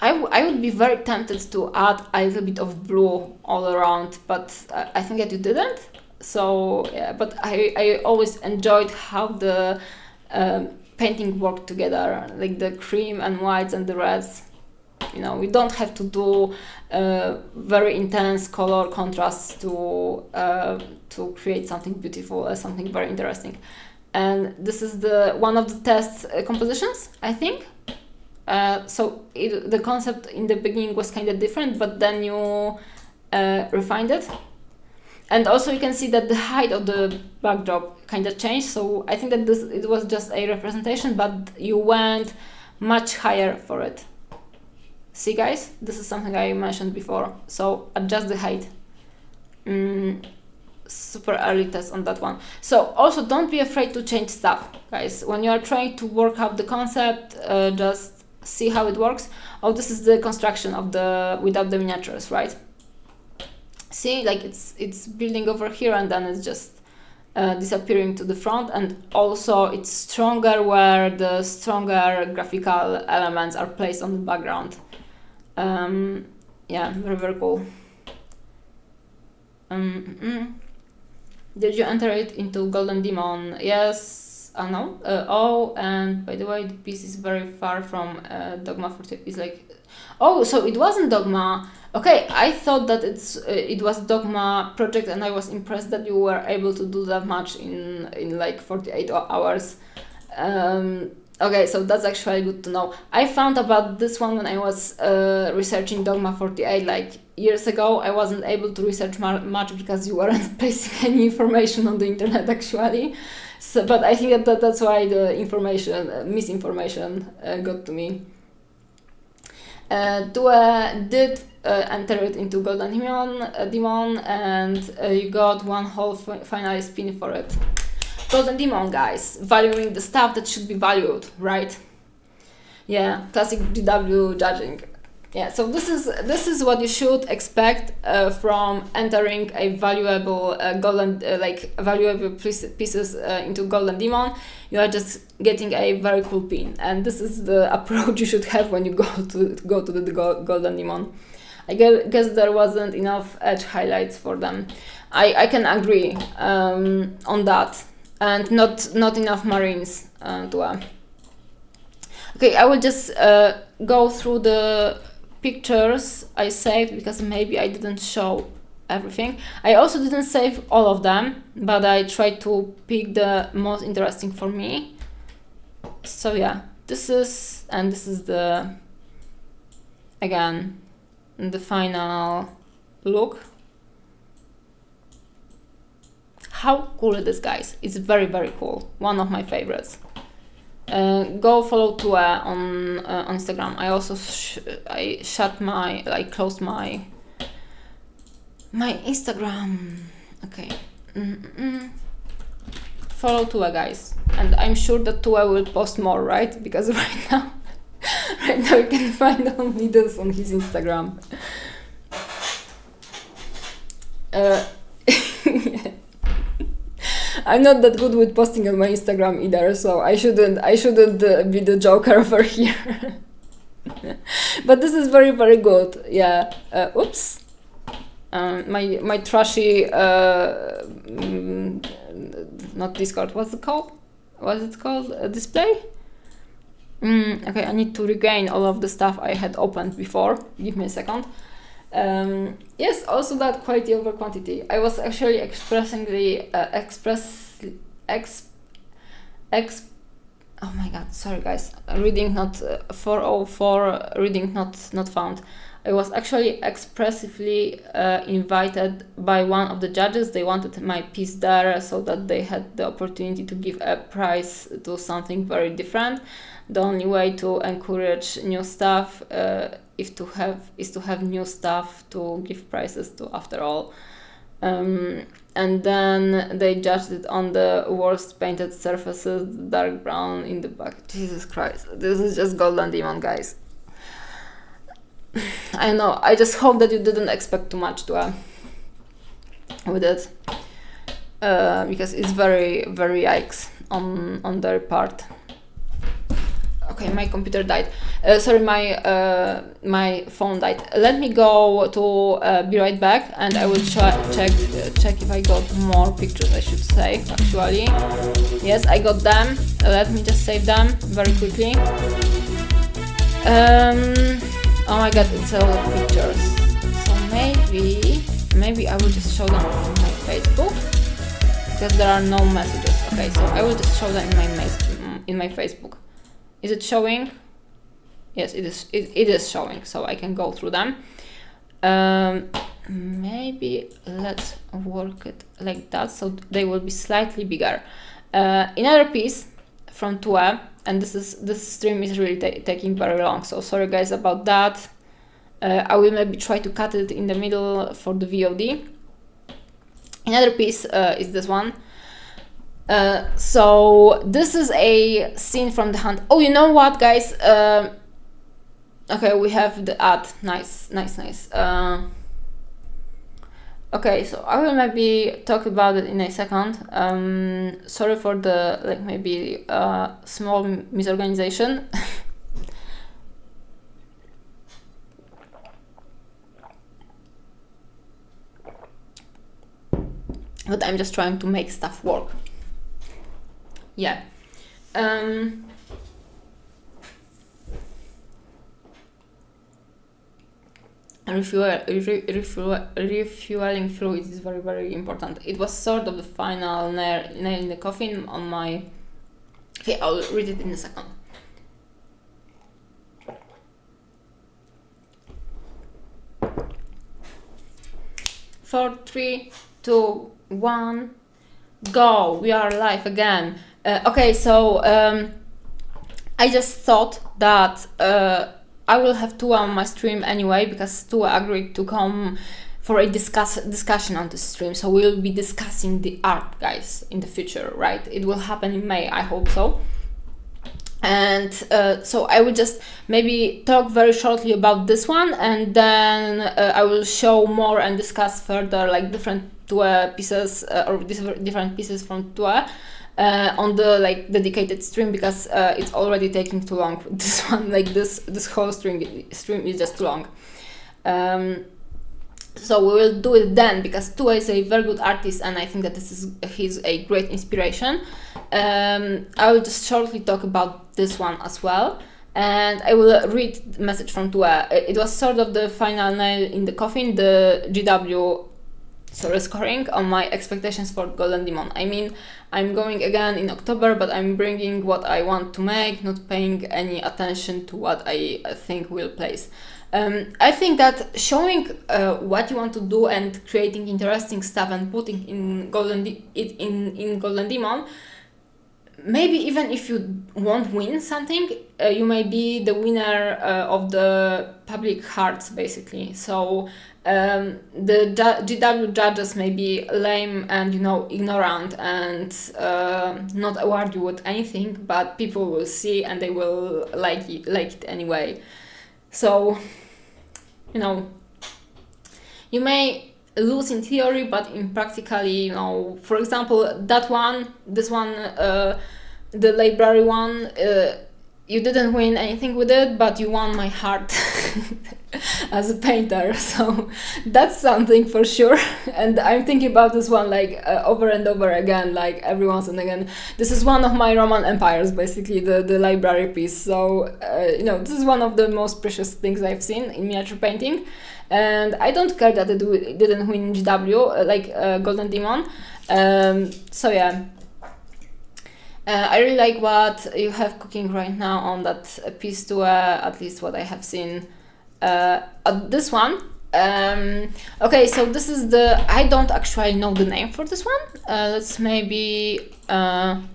I would be very tempted to add a little bit of blue all around, but I think that you didn't. So yeah, but I always enjoyed how the painting worked together, like the cream and whites and the reds. You know, we don't have to do very intense color contrasts to create something beautiful or something very interesting. And this is one of the test compositions, I think. So the concept in the beginning was kind of different, but then you refined it. And also you can see that the height of the backdrop kind of changed. So I think that it was just a representation, but you went much higher for it. See guys, this is something I mentioned before. So adjust the height. Super early test on that one. So also don't be afraid to change stuff, guys. When you are trying to work out the concept, just see how it works. Oh, this is the construction of without the miniatures, right? See, like it's building over here and then it's just disappearing to the front, and also it's stronger where the stronger graphical elements are placed on the background. Yeah, very, very cool. Did you enter it into Golden Demon? Yes. No. Oh, and by the way, the piece is very far from Dogma 40. It's like, oh, so it wasn't Dogma. Okay, I thought that it was Dogma project, and I was impressed that you were able to do that much in like 48 hours. Okay, so that's actually good to know. I found about this one when I was researching Dogma 48 like years ago. I wasn't able to research much because you weren't placing any information on the internet actually. So, but I think that's why the misinformation got to me. Tue did enter it into Golden Demon, and you got one whole finalist spin for it. Golden Demon, guys, valuing the stuff that should be valued, right? Yeah, classic GW judging. Yeah, so this is what you should expect from entering a valuable valuable pieces into Golden Demon. You are just getting a very cool pin, and this is the approach you should have when you go to the Golden Demon. I guess there wasn't enough edge highlights for them. I can agree on that, and not enough marines to. Okay, I will just go through the pictures I saved, because maybe I didn't show everything. I also didn't save all of them, but I tried to pick the most interesting for me. So yeah, this is the, again, the final look. How cool is this, guys? It's very, very cool. One of my favorites. Go follow Tue on Instagram. I also closed my Instagram. Okay. Follow Tue, guys, and I'm sure that Tue will post more, right? Because right now you can find only this on his Instagram. I'm not that good with posting on my Instagram either, so I shouldn't be the joker over here. But this is very, very good. Yeah. Oops. My trashy not Discord. What's it called? Display. Okay, I need to regain all of the stuff I had opened before. Give me a second. Yes, also that quality over quantity. I was actually oh my god, sorry guys, reading not 404, reading not found. I was actually expressively invited by one of the judges. They wanted my piece there so that they had the opportunity to give a prize to something very different. The only way to encourage new stuff is to have new stuff to give prizes to, after all. And then they judged it on the worst painted surfaces, dark brown in the back. Jesus Christ, this is just Golden Demon, guys. I know, I just hope that you didn't expect too much to with it, because it's very, very yikes on their part. Okay, my computer died. Sorry, my phone died. Let me go to be right back, and I will check if I got more pictures. I should say, actually. Yes, I got them. Let me just save them very quickly. Oh my god, it's a lot of pictures. So maybe I will just show them on my Facebook, because there are no messages. Okay, so I will just show them in my Facebook. Is it showing? Yes, it is. It is showing, so I can go through them. Maybe let's work it like that, so they will be slightly bigger. Another piece from Tue, and this stream is really taking very long, so sorry guys about that. I will maybe try to cut it in the middle for the VOD. Another piece is this one. So this is a scene from the hunt. Oh, you know what, guys? Okay, we have the ad. Nice. Okay, so I will maybe talk about it in a second. Sorry for the maybe small misorganization. But I'm just trying to make stuff work. Yeah. Refueling fluid is very, very important. It was sort of the final nail in the coffin on my... Okay, I'll read it in a second. Four, 3, 2, 1, go! We are live again. Okay, so I just thought that I will have Tue on my stream anyway, because Tue agreed to come for a discussion on the stream. So we'll be discussing the art, guys, in the future, right? It will happen in May, I hope so. And so I will just maybe talk very shortly about this one, and then I will show more and discuss further like different TUE pieces or different pieces from TUE on the like dedicated stream, because it's already taking too long. This one, like this whole stream is just too long. So we will do it then, because TUE is a very good artist, and I think that he's a great inspiration. I will just shortly talk about this one as well, and I will read the message from TUE. It was sort of the final nail in the coffin, the GW scoring on my expectations for Golden Demon. I mean, I'm going again in October, but I'm bringing what I want to make, not paying any attention to what I think will place. I think that showing what you want to do and creating interesting stuff and putting in Golden Demon, maybe even if you won't win something, you may be the winner of the public hearts, basically. So the GW judges may be lame and ignorant and not award you with anything, but people will see and they will like it anyway. So you may lose in theory, but in practically, for example, this one, the library one, you didn't win anything with it, but you won my heart as a painter. So that's something for sure. And I'm thinking about this one like over and over again, like every once and again. This is one of my Roman empires, basically, the library piece. So this is one of the most precious things I've seen in miniature painting. And I don't care that it didn't win GW, Golden Demon. So yeah. I really like what you have cooking right now on that piece too, at least what I have seen this one. Okay, so this is I don't actually know the name for this one. Let's maybe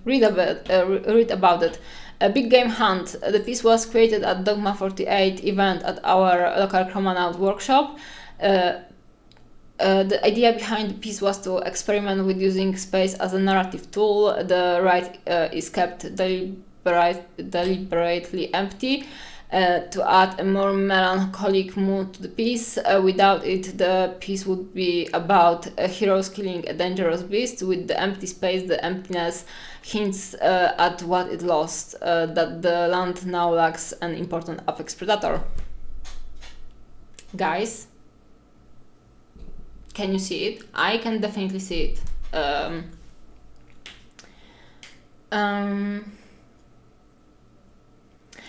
read about it. A Big Game Hunt. The piece was created at Dogma 48 event at our local Chromonaut workshop. The idea behind the piece was to experiment with using space as a narrative tool. The right is kept deliberately empty to add a more melancholic mood to the piece. Without it, the piece would be about heroes killing a dangerous beast. With the empty space, the emptiness hints at what it lost, that the land now lacks an important apex predator. Guys, can you see it? I can definitely see it.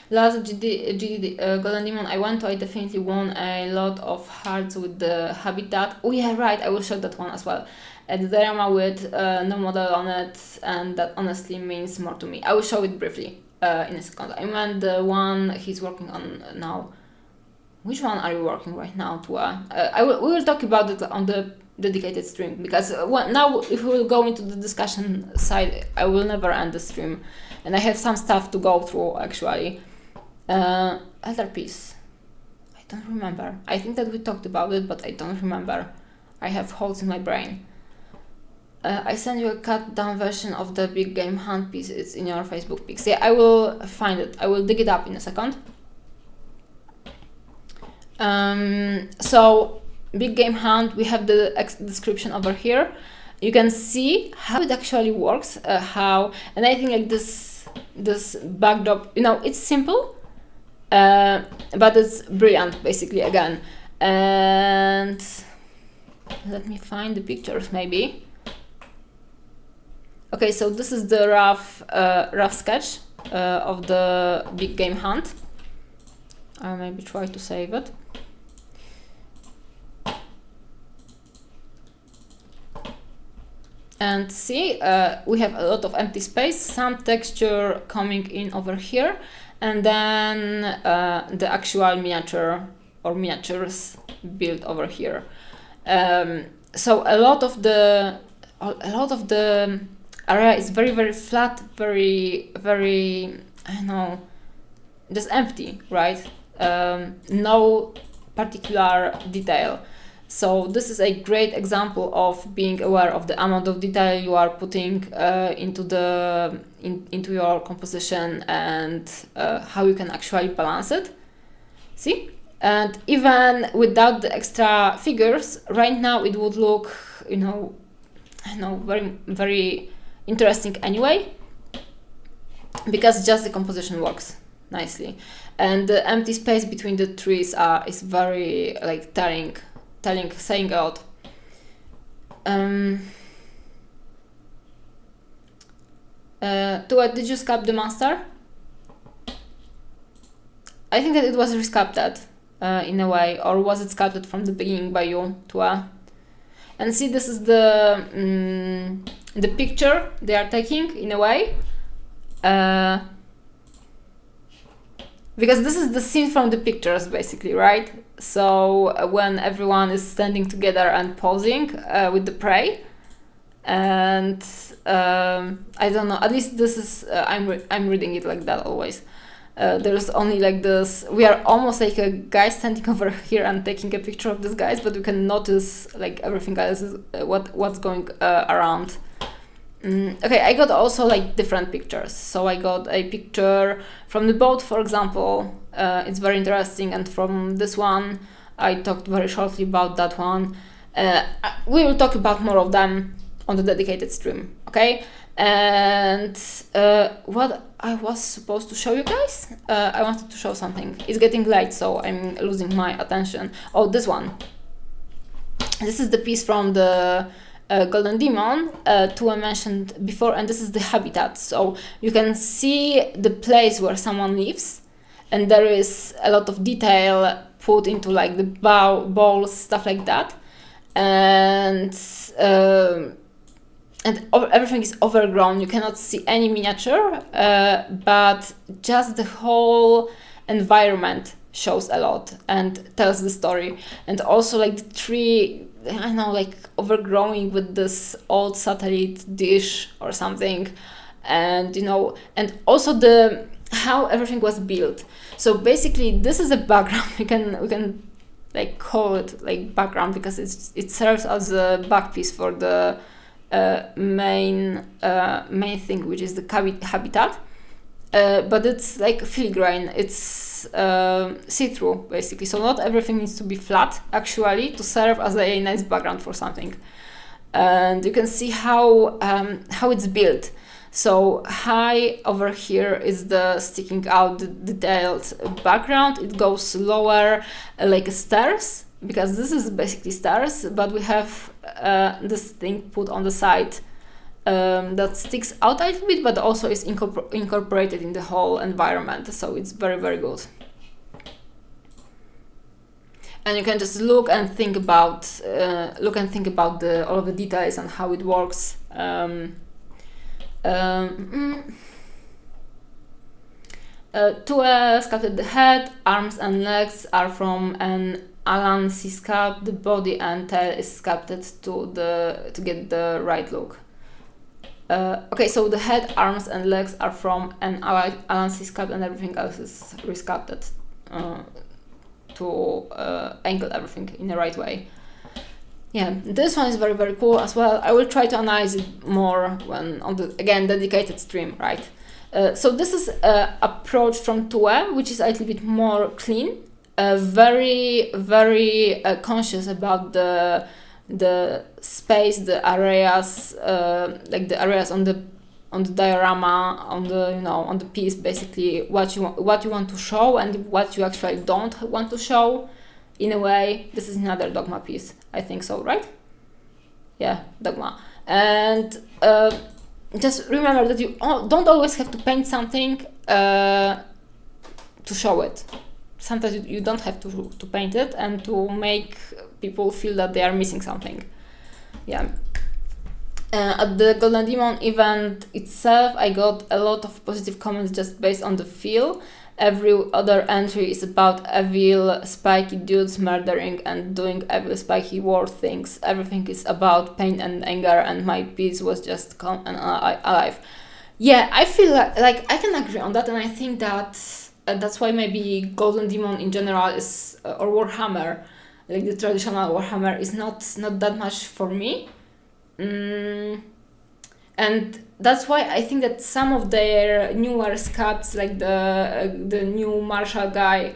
Last Golden Demon I went to, I definitely won a lot of hearts with the Habitat. Oh yeah, right, I will show that one as well. The diorama with no model on it, and that honestly means more to me. I will show it briefly in a second. I meant the one he's working on now. Which one are you working right now, Tua? We will talk about it on the dedicated stream, because now if we will go into the discussion side, I will never end the stream, and I have some stuff to go through actually. Other piece, I don't remember. I think that we talked about it, but I don't remember. I have holes in my brain. I sent you a cut down version of the Big Game Hunt piece. It's in your Facebook pics. Yeah, I will find it. I will dig it up in a second. So Big Game Hunt, we have the description over here. You can see how it actually works, and I think like this backdrop, it's simple, but it's brilliant basically again. And let me find the pictures maybe. Okay, so this is the rough sketch of the Big Game Hunt. I'll maybe try to save it. And see, we have a lot of empty space, some texture coming in over here, and then the actual miniature or miniatures built over here. So a lot of the area is very, very flat, very, very, just empty, right? No particular detail. So this is a great example of being aware of the amount of detail you are putting into your composition, and how you can actually balance it. See? And even without the extra figures, right now it would look, very, very interesting anyway, because just the composition works nicely. And the empty space between the trees is very saying a lot. Did you sculpt the monster? I think that it was resculpted in a way, or was it sculpted from the beginning by you, Tua? And see, this is the picture they are taking in a way. Because this is the scene from the pictures, basically, right? So when everyone is standing together and posing with the prey, and I don't know. At least this is I'm reading it like that always. There's only like this. We are almost like a guy standing over here and taking a picture of these guys, but we can notice like everything else is what's going around. Okay, I got also like different pictures. So I got a picture from the boat, for example. It's very interesting, and from this one, I talked very shortly about that one. We will talk about more of them on the dedicated stream, okay? And what I was supposed to show you guys, I wanted to show something. It's getting late, so I'm losing my attention. Oh, this one. This is the piece from the Golden Demon, Tua mentioned before, and this is the habitat. So you can see the place where someone lives, and there is a lot of detail put into like the balls, stuff like that, and everything is overgrown. You cannot see any miniature, but just the whole environment shows a lot and tells the story. And also like the tree, I know, like overgrowing with this old satellite dish or something, and and also the how everything was built. So basically, this is a background. We can like call it like background because it serves as a back piece for the main thing, which is the habitat. But it's like filigrane. It's see-through basically, so not everything needs to be flat actually to serve as a nice background for something. And you can see how it's built. So high over here is the sticking out detailed background. It goes lower like stairs, because this is basically stairs, but we have this thing put on the side that sticks out a little bit, but also is incorporated in the whole environment. So it's very, very good. And you can just look and think about all of the details and how it works. Tua sculpted the head, arms and legs are from an Alan C sculpt. The body and tail is sculpted to get the right look. Okay, so the head, arms and legs are from an Alan C sculpt, and everything else is resculpted to angle everything in the right way. Yeah, this one is very, very cool as well. I will try to analyze it more when on the, again, dedicated stream, right? So this is an approach from Tua, which is a little bit more clean, very, very conscious about the space, the areas, like the areas on the diorama, on the piece, basically what you want to show and what you actually don't want to show. In a way, this is another Dogma piece, I think so, right? Yeah, Dogma. And just remember that you don't always have to paint something to show it. Sometimes you don't have to paint it and to make people feel that they are missing something. Yeah. At the Golden Demon event itself, I got a lot of positive comments just based on the feel. Every other entry is about evil, spiky dudes murdering and doing evil, spiky war things. Everything is about pain and anger, and my piece was just calm and alive. Yeah, I feel like I can agree on that, and I think that that's why maybe Golden Demon in general is, or Warhammer, like the traditional Warhammer is not that much for me. And that's why I think that some of their newer scuds, like the new martial guy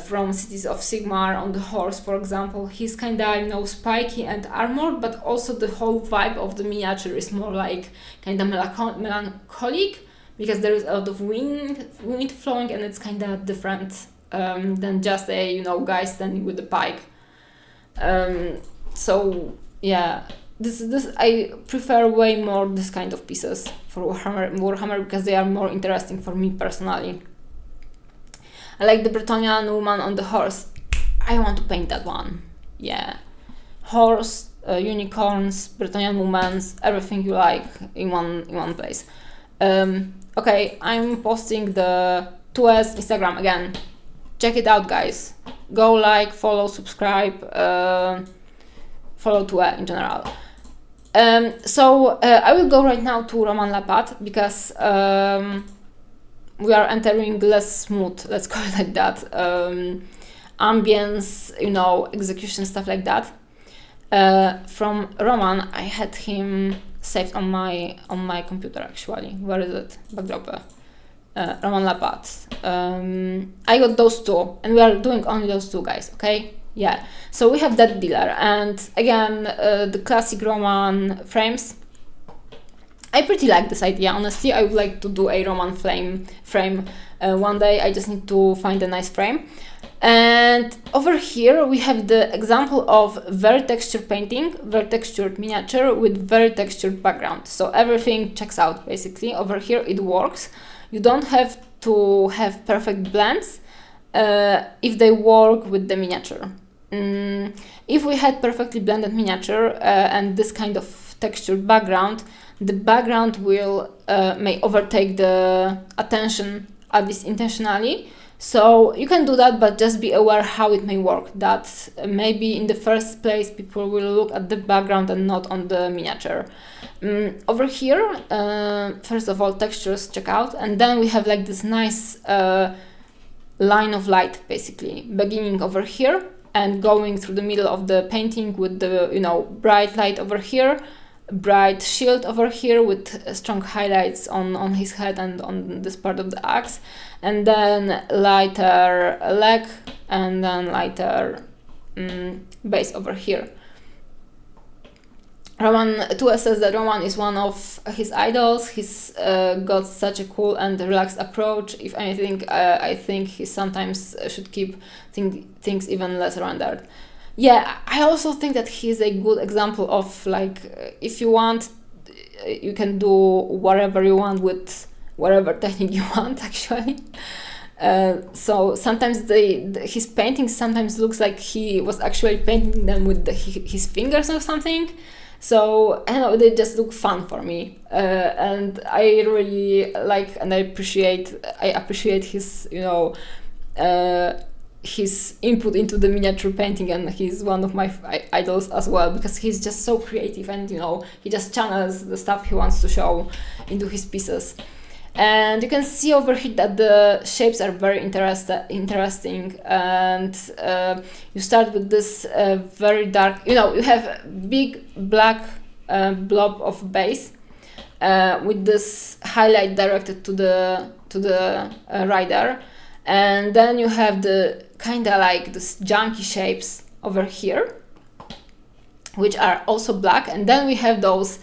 from Cities of Sigmar on the horse, for example, he's kind of spiky and armored, but also the whole vibe of the miniature is more like kind of melancholic, because there is a lot of wind flowing, and it's kind of different than just a guy standing with the pike. So yeah, this I prefer way more this kind of pieces for Warhammer because they are more interesting for me personally. I like the Bretonnian woman on the horse. I want to paint that one. Yeah, horse, unicorns, Bretonnian women, everything you like in one place. Okay, I'm posting the 2S Instagram again. Check it out, guys. Go like, follow, subscribe, follow 2E in general. So I will go right now to Roman Lapat because we are entering less smooth, let's call it like that, ambience, execution, stuff like that. From Roman, I had him saved on my computer actually. Where is it? Backdrop. Roman Lapat. I got those two, and we are doing only those two, guys. Okay. Yeah, so we have that dealer, and again the classic Roman frames. I pretty like this idea, honestly. I would like to do a Roman frame one day. I just need to find a nice frame. And over here we have the example of very textured painting, very textured miniature with very textured background. So everything checks out basically. Over here it works. You don't have to have perfect blends if they work with the miniature. If we had perfectly blended miniature and this kind of textured background, the background may overtake the attention, at least intentionally. So you can do that, but just be aware how it may work. That maybe in the first place people will look at the background and not on the miniature. Over here, first of all, textures check out, and then we have like this nice line of light, basically beginning over here and going through the middle of the painting with the bright light over here, bright shield over here with strong highlights on his head and on this part of the axe, and then lighter leg, and then lighter base over here. Roman 2S says that Roman is one of his idols. He's got such a cool and relaxed approach. If anything, I think he sometimes should keep things even less rendered. Yeah, I also think that he's a good example of like, if you want, you can do whatever you want with whatever technique you want, actually. So sometimes his paintings sometimes looks like he was actually painting them with his fingers or something. So I don't know, they just look fun for me, and I really like and I appreciate his his input into the miniature painting, and he's one of my idols as well because he's just so creative, and he just channels the stuff he wants to show into his pieces. And you can see over here that the shapes are very interesting, and you start with this very dark, you have big black blob of base with this highlight directed to the rider, and then you have the kind of like this junky shapes over here, which are also black, and then we have those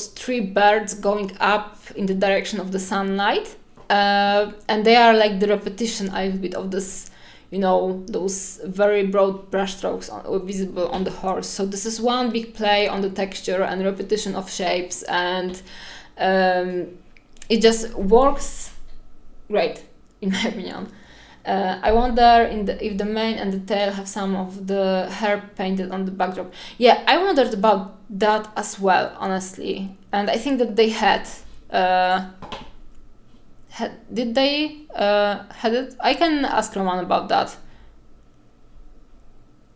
three birds going up in the direction of the sunlight, and they are like the repetition a little bit of this, those very broad brushstrokes visible on the horse. So this is one big play on the texture and repetition of shapes, and it just works great in my opinion. I wonder if the mane and the tail have some of the hair painted on the backdrop. Yeah, I wondered about that as well, honestly. And I think that they had did they had it? I can ask Roman about that.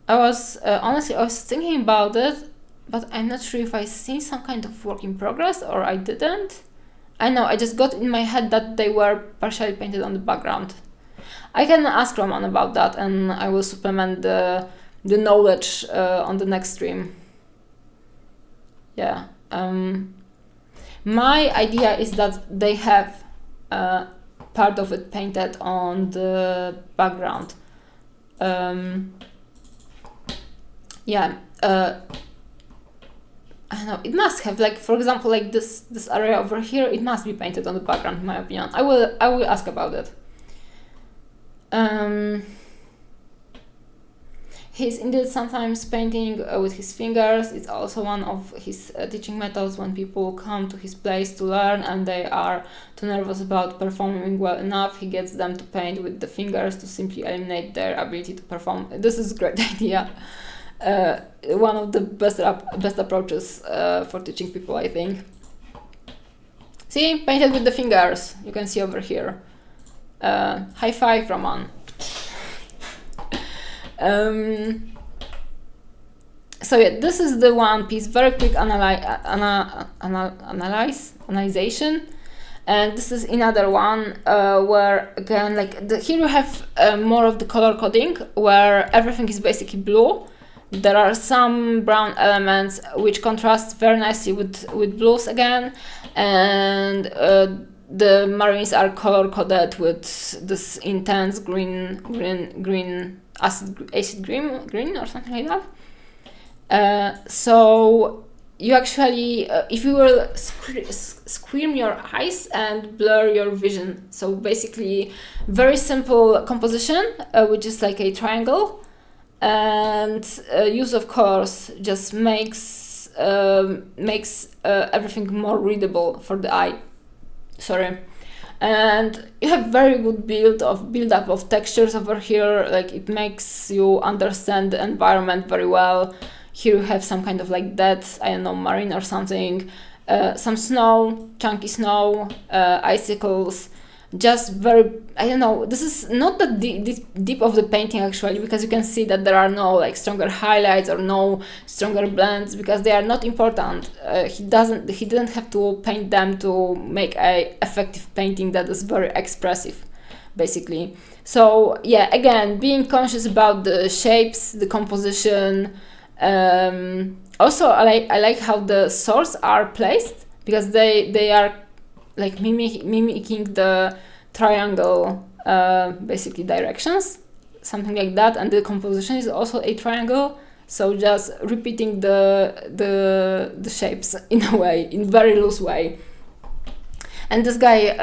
I was honestly I was thinking about it, but I'm not sure if I seen some kind of work in progress or I didn't. I know I just got in my head that they were partially painted on the background. I can ask Roman about that, and I will supplement the knowledge on the next stream. Yeah. My idea is that they have part of it painted on the background. Yeah. I don't know, it must have, like, for example, like this area over here, it must be painted on the background, in my opinion. I will ask about it. He's indeed sometimes painting with his fingers. It's also one of his teaching methods when people come to his place to learn and they are too nervous about performing well enough. He gets them to paint with the fingers to simply eliminate their ability to perform. This is a great idea. One of the best approaches for teaching people, I think. See, painted with the fingers. You can see over here. High five, Roman. So yeah, this is the one piece. Very quick analyzation. And this is another one where, again, like here you have more of the color coding, where everything is basically blue. There are some brown elements which contrast very nicely with blues again, and the marines are color coded with this intense green acid green or something like that. So you actually, if you will squirm your eyes and blur your vision, so basically very simple composition, which is like a triangle. And use of colors just makes everything more readable for the eye. Sorry. And you have very good build up of textures over here. Like, it makes you understand the environment very well. Here you have some kind of like dead, I don't know, marine or something. Some snow, chunky snow, icicles. Just very, I don't know, this is not the deep of the painting actually, because you can see that there are no like stronger highlights or no stronger blends, because they are not important. He didn't have to paint them to make a effective painting that is very expressive, basically. So yeah, again, being conscious about the shapes, the composition. Also, I like how the swords are placed, because they are like mimicking the triangle basically directions, something like that, and the composition is also a triangle, so just repeating the shapes in a way, in very loose way. And this guy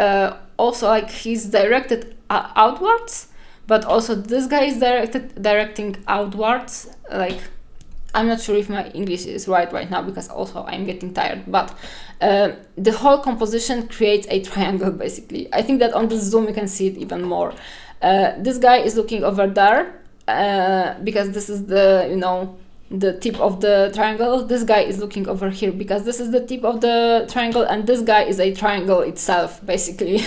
also, like, he's directed outwards, but also this guy is directing outwards. Like, I'm not sure if my English is right now, because also I'm getting tired, but the whole composition creates a triangle, basically. I think that on the zoom you can see it even more. This guy is looking over there, because this is the, you know, the tip of the triangle. This guy is looking over here, because this is the tip of the triangle, and this guy is a triangle itself, basically.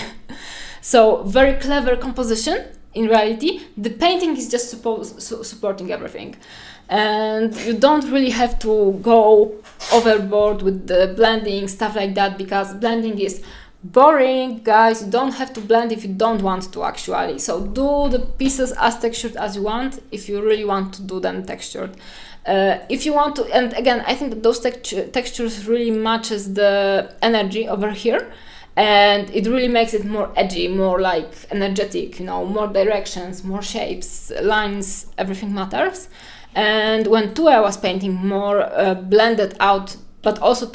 So, very clever composition. In reality, the painting is just supporting everything. And you don't really have to go overboard with the blending, stuff like that, because blending is boring, guys. You don't have to blend if you don't want to, actually. So do the pieces as textured as you want, if you really want to do them textured. If you want to, and again, I think that those textures really matches the energy over here, and it really makes it more edgy, more like energetic, you know, more directions, more shapes, lines, everything matters. And when Tue was painting, more blended out, but also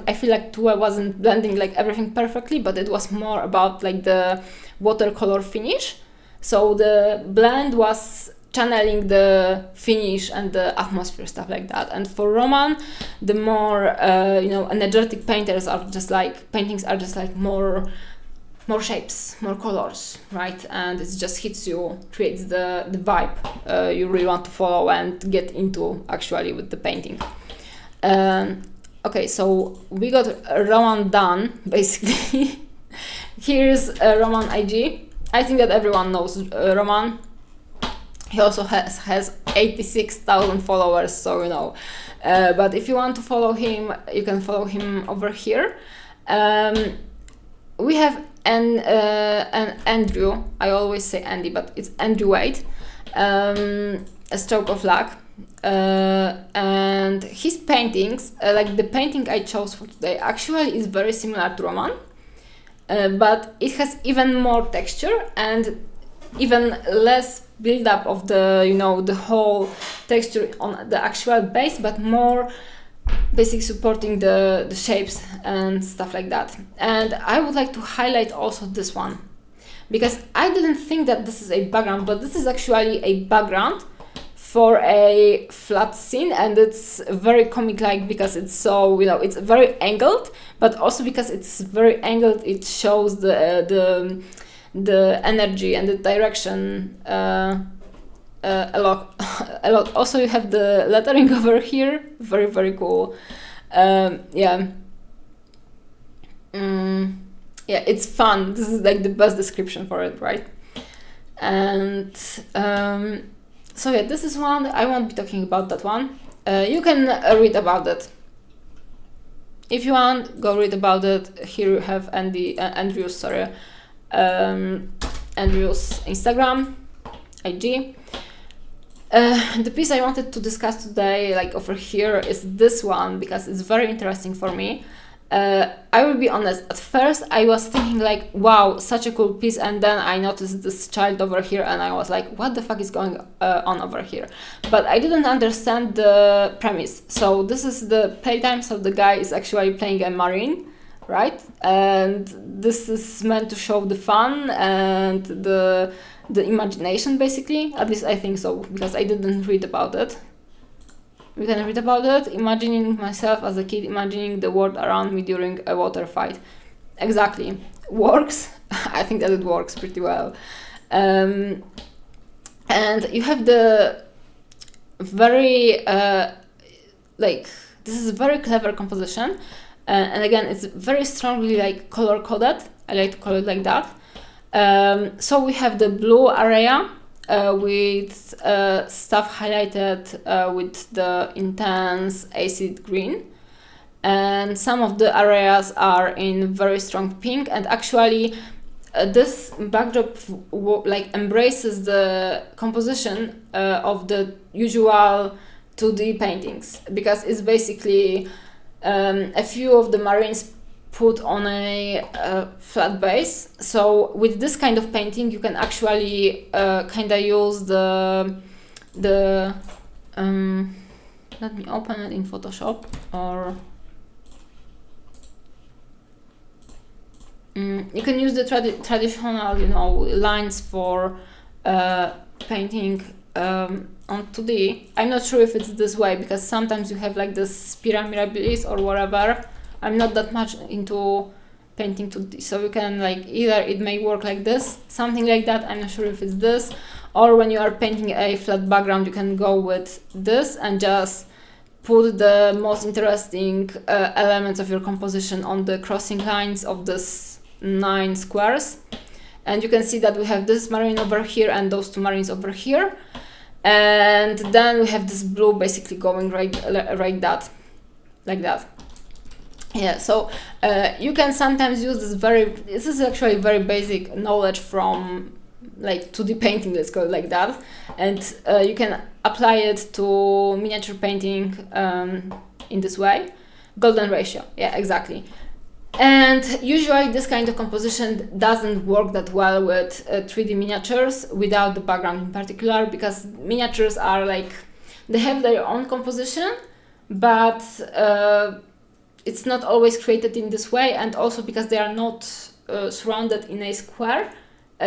I feel like Tue wasn't blending like everything perfectly, but it was more about like the watercolor finish. So the blend was channeling the finish and the atmosphere, stuff like that. And for Roman, the more energetic paintings are just like more shapes, more colors, right? And it just hits you, creates the vibe you really want to follow and get into, actually, with the painting. Okay, so we got Roman done, basically. Here's Roman IG. I think that everyone knows Roman. He also has 86,000 followers, so you know. But if you want to follow him, you can follow him over here. We have and Andrew, I always say Andy, but it's Andrew Wade, A Stroke of Luck. And his paintings, like the painting I chose for today, actually is very similar to Roman, but it has even more texture and even less build-up of the, you know, the whole texture on the actual base, but more basically supporting the shapes and stuff like that. And I would like to highlight also this one, because I didn't think that this is a background, but this is actually a background for a flat scene, and it's very comic-like because it's so, you know, it's very angled, but also because it's very angled, it shows the energy and the direction a lot. Also, you have the lettering over here, very cool. Yeah, it's fun. This is like the best description for it, right? And so yeah, this is one. I won't be talking about that one. You can read about it if you want. Go read about it. Here you have Andrew's Instagram, IG. The piece I wanted to discuss today, like over here, is this one because it's very interesting for me. I will be honest, at first I was thinking like, wow, such a cool piece, and then I noticed this child over here and I was like, what the fuck is going on over here? But I didn't understand the premise. So this is the playtime, so the guy is actually playing a marine, right? And this is meant to show the fun and the imagination, basically. At least I think so, because I didn't read about it. We can read about it. Imagining myself as a kid, imagining the world around me during a water fight. Exactly. Works. I think that it works pretty well. And you have the very, this is a very clever composition. And again, it's very strongly like color coded. I like to call it like that. So we have the blue area with stuff highlighted with the intense acid green, and some of the areas are in very strong pink, and actually this backdrop like embraces the composition of the usual 2D paintings, because it's basically a few of the marines put on a flat base. So with this kind of painting you can actually kind of use the let me open it in Photoshop, or you can use the traditional, you know, lines for painting on 2D. I'm not sure if it's this way, because sometimes you have like this Spira Mirabilis or whatever. I'm not that much into painting 2D, so you can like either it may work like this, something like that. I'm not sure if it's this, or when you are painting a flat background you can go with this and just put the most interesting elements of your composition on the crossing lines of this 9 squares. And you can see that we have this marine over here and those 2 marines over here, and then we have this blue basically going right that, like that. Yeah, so you can sometimes use this is actually very basic knowledge from like 2D painting, let's call it like that, and you can apply it to miniature painting in this way. Golden ratio, yeah, exactly. And usually this kind of composition doesn't work that well with 3D miniatures without the background in particular, because miniatures are like, they have their own composition, but it's not always created in this way, and also because they are not surrounded in a square,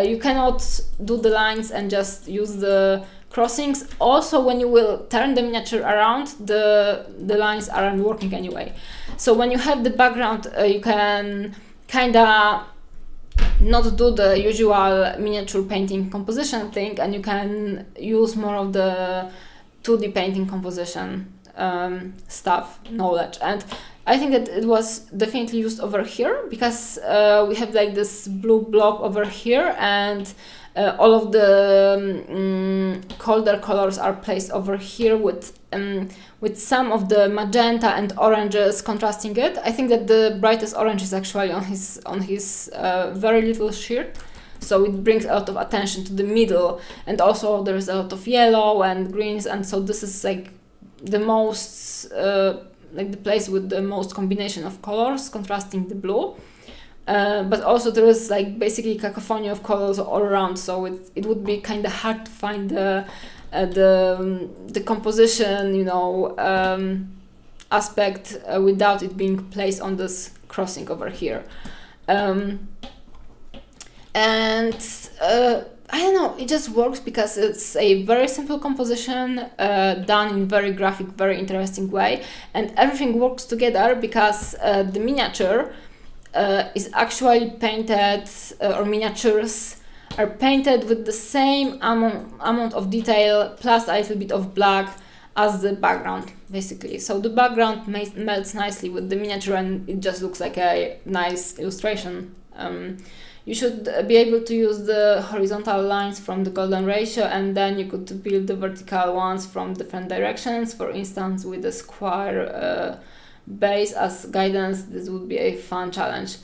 you cannot do the lines and just use the crossings. Also, when you will turn the miniature around, the lines aren't working anyway. So when you have the background, you can kinda not do the usual miniature painting composition thing, and you can use more of the 2D painting composition stuff, knowledge. And I think that it was definitely used over here, because we have like this blue blob over here, and All of the colder colors are placed over here with some of the magenta and oranges contrasting it. I think that the brightest orange is actually on his very little shirt, so it brings a lot of attention to the middle, and also there's a lot of yellow and greens, and so this is like the most like the place with the most combination of colors contrasting the blue. But also there is like basically cacophony of colors all around, so it would be kind of hard to find the composition, you know, aspect without it being placed on this crossing over here. And I don't know, it just works because it's a very simple composition done in very graphic, very interesting way, and everything works together because the miniature is actually painted, or miniatures are painted with the same amount of detail plus a little bit of black as the background, basically. So the background melts nicely with the miniature and it just looks like a nice illustration. You should be able to use the horizontal lines from the golden ratio, and then you could build the vertical ones from different directions. For instance, with a square base as guidance, this would be a fun challenge.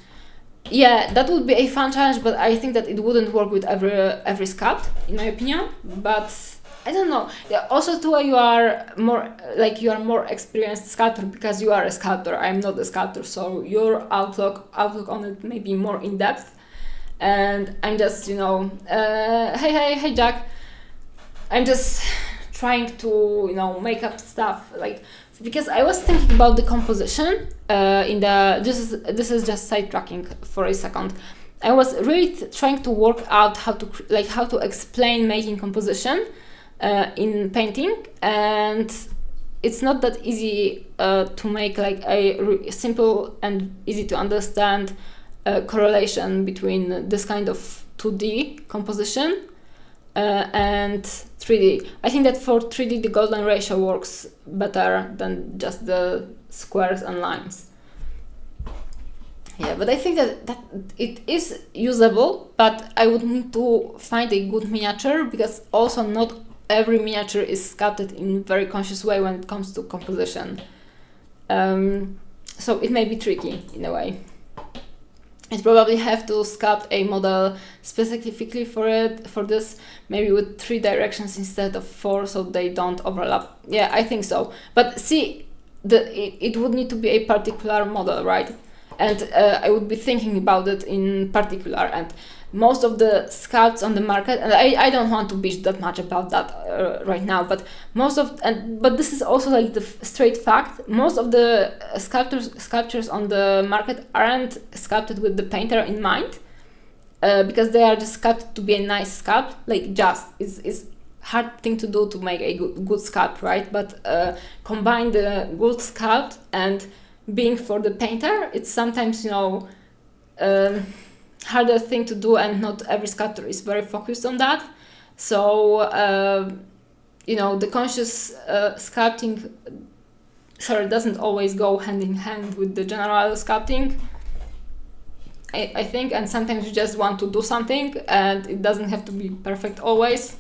Yeah, that would be a fun challenge, but I think that it wouldn't work with every sculpt, in my opinion. But I don't know. Yeah, also too, you are more experienced sculptor because you are a sculptor. I'm not a sculptor, so your outlook on it may be more in depth. And I'm just, you know, hey Jack, I'm just trying to, you know, make up stuff, like, because I was thinking about the composition this is just sidetracking for a second. I was really trying to work out how to explain making composition in painting, and it's not that easy to make like a simple and easy to understand correlation between this kind of 2D composition and 3D. I think that for 3D the golden ratio works better than just the squares and lines. Yeah, but I think that it is usable, but I would need to find a good miniature, because also not every miniature is sculpted in a very conscious way when it comes to composition. So it may be tricky in a way. I'd probably have to sculpt a model specifically for this, maybe with 3 directions instead of 4, so they don't overlap. Yeah, I think so. But see, it would need to be a particular model, right? And I would be thinking about it in particular. And most of the sculpts on the market, and I don't want to bitch that much about that right now, but but this is also like the straight fact. Most of the sculptures on the market aren't sculpted with the painter in mind, because they are just sculpted to be a nice sculpt. Like, just is hard thing to do to make a good sculpt, right? But combine the good sculpt and being for the painter, it's sometimes, you know, harder thing to do, and not every sculptor is very focused on that. So you know, the conscious sculpting doesn't always go hand in hand with the general sculpting, I think, and sometimes you just want to do something and it doesn't have to be perfect always.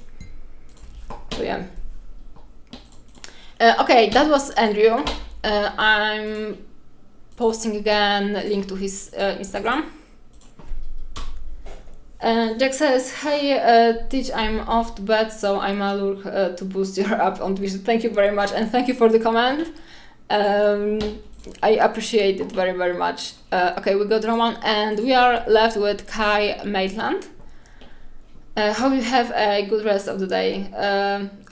So yeah. Okay, that was Andrew. I'm posting again a link to his Instagram. Jack says, hey, Teach, I'm off to bed, so I'm a look to boost your app on Twitch. Thank you very much, and thank you for the comment. I appreciate it very, very much. Okay, we got Roman, and we are left with Kai Maitland. Hope you have a good rest of the day.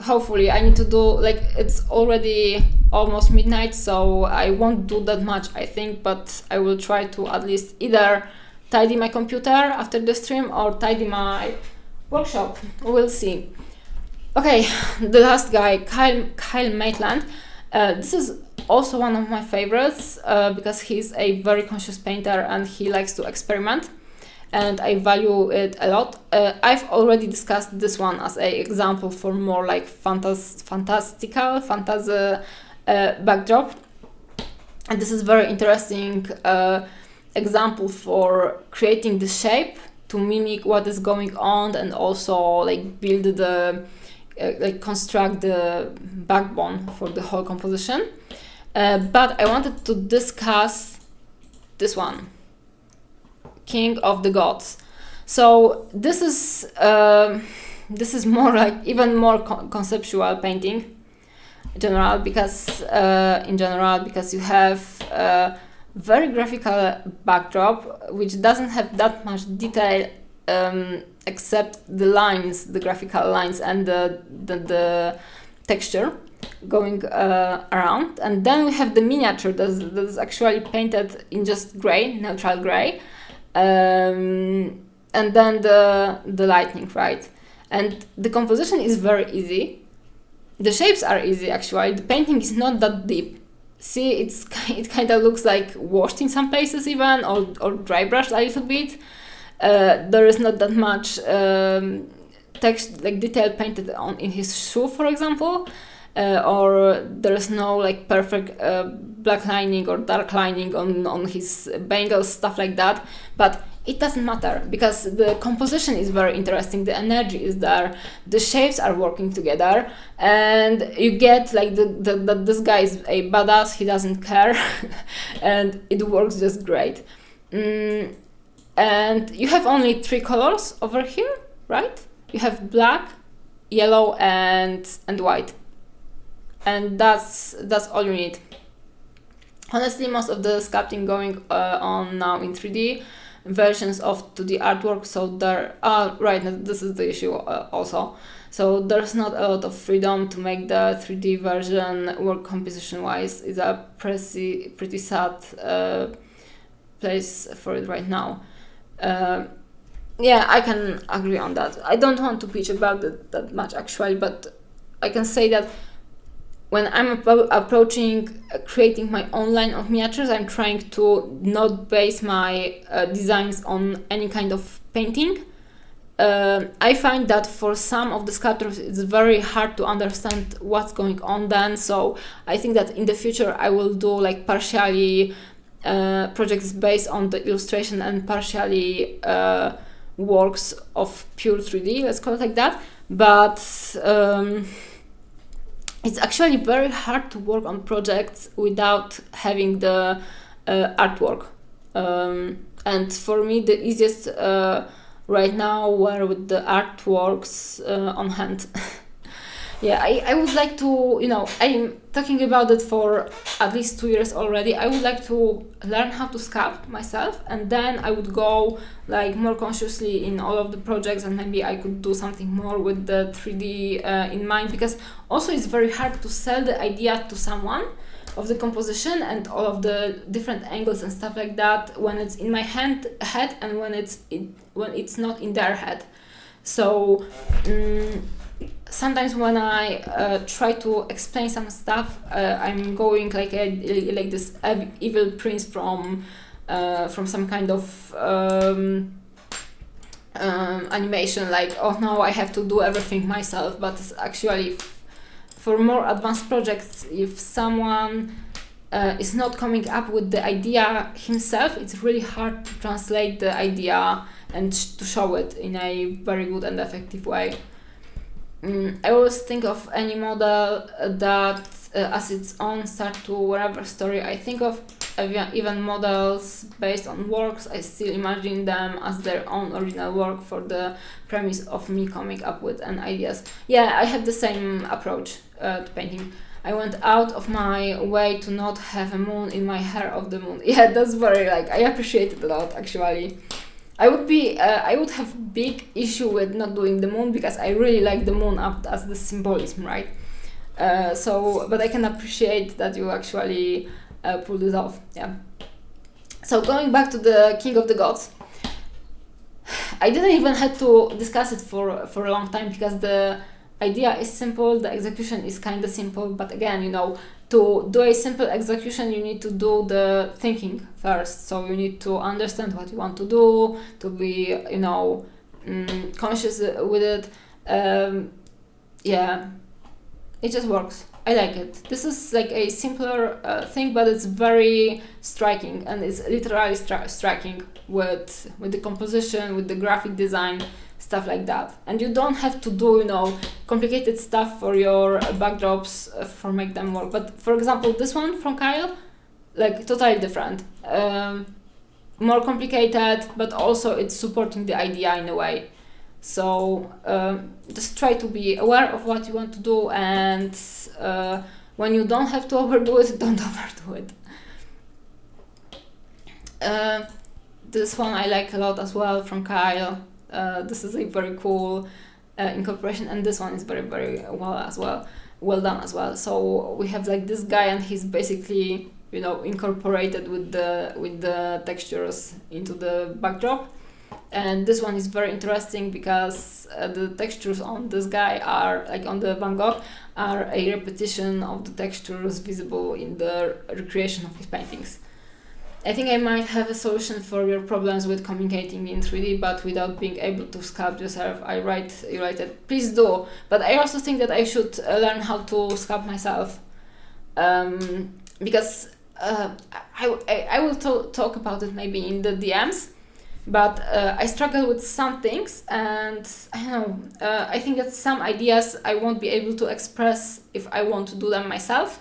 Hopefully, I need to do, like, it's already almost midnight, so I won't do that much, I think, but I will try to at least either tidy my computer after the stream or tidy my workshop. We'll see. Okay, the last guy, Kyle Maitland. This is also one of my favorites because he's a very conscious painter and he likes to experiment, and I value it a lot. I've already discussed this one as an example for more like fantasy backdrop, and this is very interesting example for creating the shape to mimic what is going on, and also like build the like construct the backbone for the whole composition. But I wanted to discuss this one, King of the Gods. So this is more like even more conceptual painting in general, because you have a very graphical backdrop which doesn't have that much detail, except the lines, the graphical lines, and the texture going around. And then we have the miniature that is actually painted in just gray, neutral gray, and then the lightning, right? And the composition is very easy. The shapes are easy, actually. The painting is not that deep. See, it kind of looks like washed in some places even, or dry brushed a little bit. There is not that much text, like detail painted on in his shoe, for example, or there is no like perfect black lining or dark lining on his bangles, stuff like that. But it doesn't matter, because the composition is very interesting, the energy is there, the shapes are working together, and you get like this guy is a badass, he doesn't care, and it works just great. And you have only 3 colors over here, right? You have black, yellow, and white, and that's all you need. Honestly, most of the sculpting going on now in 3D versions of 2D artwork, so there are, right, this is the issue also, so there's not a lot of freedom to make the 3D version work composition wise. It's a pretty sad place for it right now. Yeah, I can agree on that. I don't want to pitch about it that much actually, but I can say that when I'm approaching creating my own line of miniatures, I'm trying to not base my designs on any kind of painting. I find that for some of the sculptors it's very hard to understand what's going on then, so I think that in the future I will do like partially projects based on the illustration and partially works of pure 3D, let's call it like that. But it's actually very hard to work on projects without having the artwork. And for me, the easiest right now were with the artworks on hand. Yeah, I would like to, I'm talking about it for at least 2 years already. I would like to learn how to sculpt myself, and then I would go like more consciously in all of the projects, and maybe I could do something more with the 3D in mind, because also it's very hard to sell the idea to someone of the composition and all of the different angles and stuff like that when it's in my head and when it's not in their head. So sometimes when I try to explain some stuff, I'm going like this evil prince from some kind of animation, like, oh no, I have to do everything myself. But actually, for more advanced projects, if someone is not coming up with the idea himself, it's really hard to translate the idea and to show it in a very good and effective way. I always think of any model that as its own start to whatever story I think of. Even models based on works, I still imagine them as their own original work for the premise of me coming up with an ideas. Yeah, I have the same approach to painting. I went out of my way to not have a moon in my hair of the moon. Yeah, that's very I appreciate it a lot actually. I would have big issue with not doing the moon, because I really like the moon as the symbolism, right? But I can appreciate that you actually pulled it off. Yeah. So going back to the King of the Gods, I didn't even have to discuss it for a long time, because the idea is simple, the execution is kind of simple. But again, to do a simple execution, you need to do the thinking first. So you need to understand what you want to do, to be, conscious with it. Yeah, it just works. I like it. This is like a simpler thing, but it's very striking, and it's literally striking with the composition, with the graphic design, stuff like that. And you don't have to do, complicated stuff for your backdrops for make them work. But for example, this one from Kyle, like totally different. More complicated, but also it's supporting the idea in a way. So just try to be aware of what you want to do, and when you don't have to overdo it, don't overdo it. This one I like a lot as well from Kyle. This is a very cool incorporation, and this one is very, very well done as well. So we have like this guy, and he's basically incorporated with the textures into the backdrop. And this one is very interesting because the textures on this guy are, like on the Van Gogh, are a repetition of the textures visible in the recreation of his paintings. I think I might have a solution for your problems with communicating in 3D, but without being able to sculpt yourself. You write it. Please do. But I also think that I should learn how to sculpt myself, because I will talk about it maybe in the DMs. But I struggle with some things, and I don't know, I think that some ideas I won't be able to express if I want to do them myself.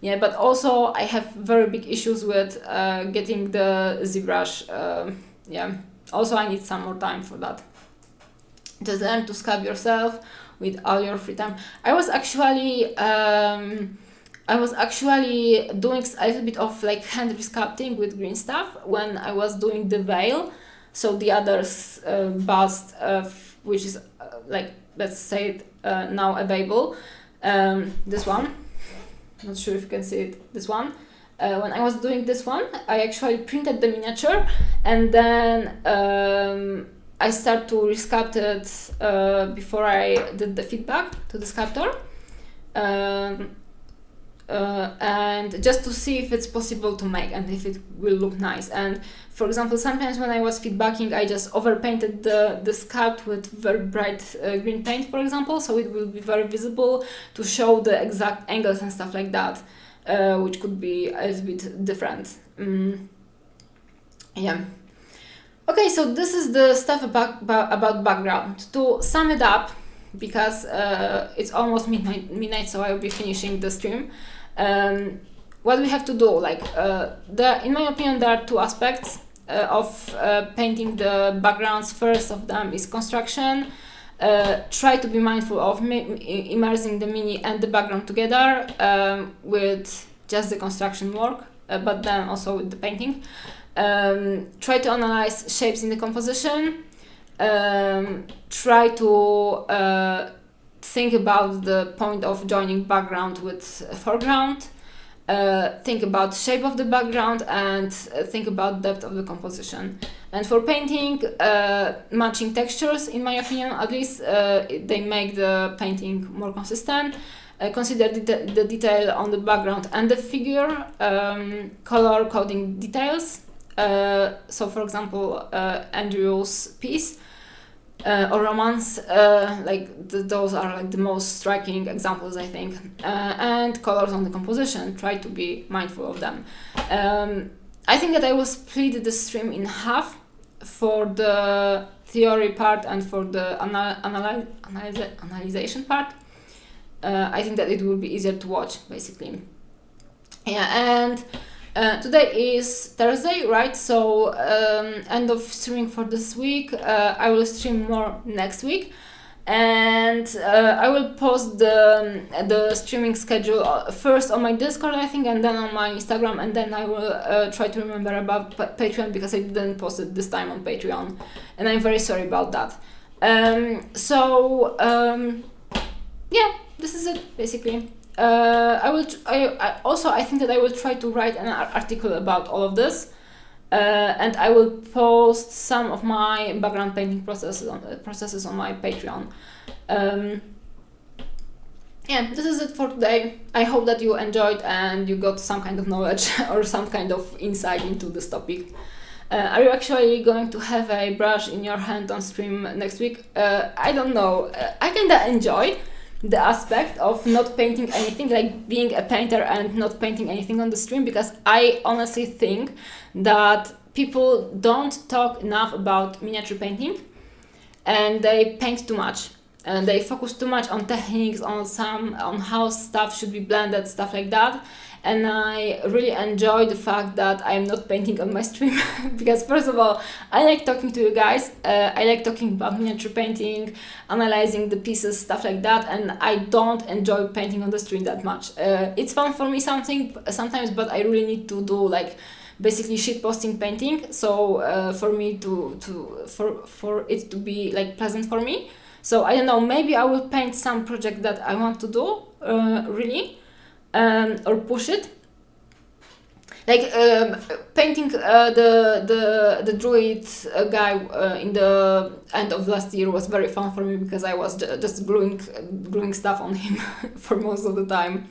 Yeah, but also I have very big issues with getting the ZBrush. Also I need some more time for that. Just learn to sculpt yourself with all your free time. I was actually doing a little bit of like hand resculpting with green stuff when I was doing the veil. So the other bust, which is like, let's say it, now available, this one, not sure if you can see it, this one. When I was doing this one, I actually printed the miniature, and then I started to resculpt it before I did the feedback to the sculptor. And just to see if it's possible to make and if it will look nice. And for example, sometimes when I was feedbacking, I just overpainted the sculpt with very bright green paint, for example, so it will be very visible to show the exact angles and stuff like that, which could be a little bit different. Yeah. Okay, so this is the stuff about background. To sum it up, because it's almost midnight, so I will be finishing the stream. What we have to do, like, in my opinion, there are two aspects of painting the backgrounds. First of them is construction. Try to be mindful of immersing the mini and the background together with just the construction work, but then also with the painting. Try to analyze shapes in the composition. Try to think about the point of joining background with foreground. Think about shape of the background, and think about depth of the composition. And for painting, matching textures, in my opinion, at least, they make the painting more consistent. Consider the detail on the background and the figure, color coding details. So for example, Andrew's piece, or Romance, those are like the most striking examples, I think. And colors on the composition, try to be mindful of them. I think that I will split the stream in half for the theory part and for the analyzation part. I think that it will be easier to watch, basically. Yeah, and today is Thursday, right? So end of streaming for this week. I will stream more next week, and I will post the streaming schedule first on my Discord, I think, and then on my Instagram, and then I will try to remember about Patreon, because I didn't post it this time on Patreon, and I'm very sorry about that. Yeah, this is it basically. I think that I will try to write an article about all of this, and I will post some of my background painting processes on my Patreon. Yeah, this is it for today. I hope that you enjoyed and you got some kind of knowledge or some kind of insight into this topic. Are you actually going to have a brush in your hand on stream next week? I don't know. I kinda enjoy, the aspect of not painting anything, like being a painter and not painting anything on the stream, because I honestly think that people don't talk enough about miniature painting, and they paint too much, and they focus too much on techniques, on how stuff should be blended, stuff like that. And I really enjoy the fact that I'm not painting on my stream because first of all, I like talking to you guys. I like talking about miniature painting, analyzing the pieces, stuff like that, and I don't enjoy painting on the stream that much. It's fun for me sometimes, but I really need to do like basically shit posting painting. So for me for it to be like pleasant for me. So I don't know, maybe I will paint some project that I want to do really. Or push it, like painting the druid guy in the end of last year was very fun for me because I was just gluing stuff on him for most of the time.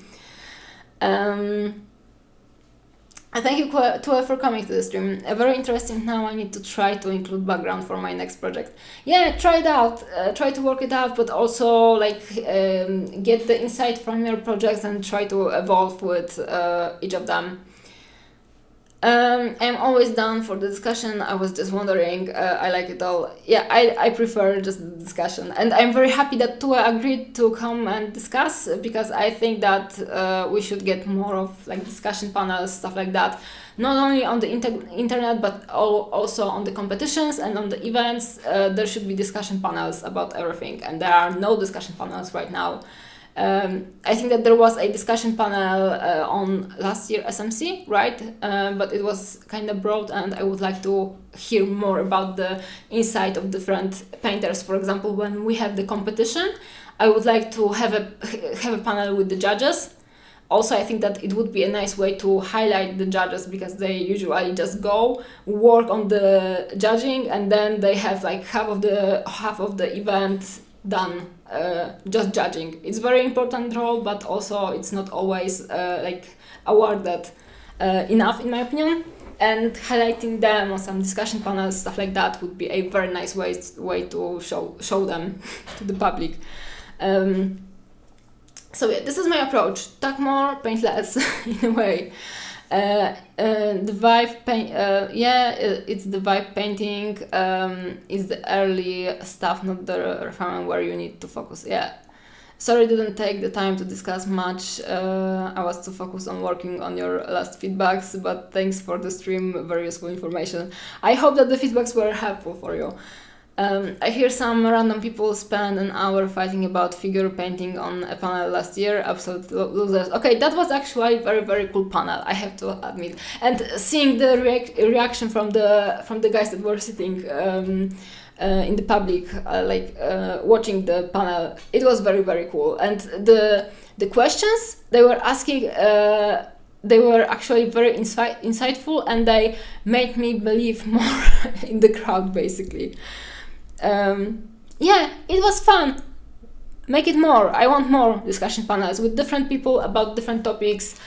Thank you Tue for coming to the stream. Very interesting. Now I need to try to include background for my next project. Yeah, try it out. Try to work it out, but also like get the insight from your projects and try to evolve with each of them. I'm always down for the discussion. I was just wondering, I like it all. Yeah, I prefer just the discussion. And I'm very happy that Tue agreed to come and discuss because I think that we should get more of like discussion panels, stuff like that. Not only on the internet, but also on the competitions and on the events. There should be discussion panels about everything. And there are no discussion panels right now. I think that there was a discussion panel on last year SMC, right? But it was kind of broad, and I would like to hear more about the insight of different painters. For example, when we have the competition, I would like to have a panel with the judges. Also, I think that it would be a nice way to highlight the judges because they usually just go work on the judging, and then they have like half of the event done just judging. It's very important role, but also it's not always like awarded enough in my opinion, and highlighting them on some discussion panels, stuff like that, would be a very nice way to show them to the public. So yeah, this is my approach: talk more, paint less in a way. The vibe paint, it's the vibe painting. It's the early stuff, not the refinement where you need to focus. Yeah, sorry, didn't take the time to discuss much. I was too focused on working on your last feedbacks, but thanks for the stream, very useful information. I hope that the feedbacks were helpful for you. I hear some random people spend an hour fighting about figure painting on a panel last year. Absolute losers. Okay, that was actually a very, very cool panel, I have to admit. And seeing the reaction from the guys that were sitting in the public, watching the panel, it was very, very cool. And the questions they were asking, they were actually very insightful, and they made me believe more in the crowd, basically. Yeah, it was fun. Make it more. I want more discussion panels with different people about different topics.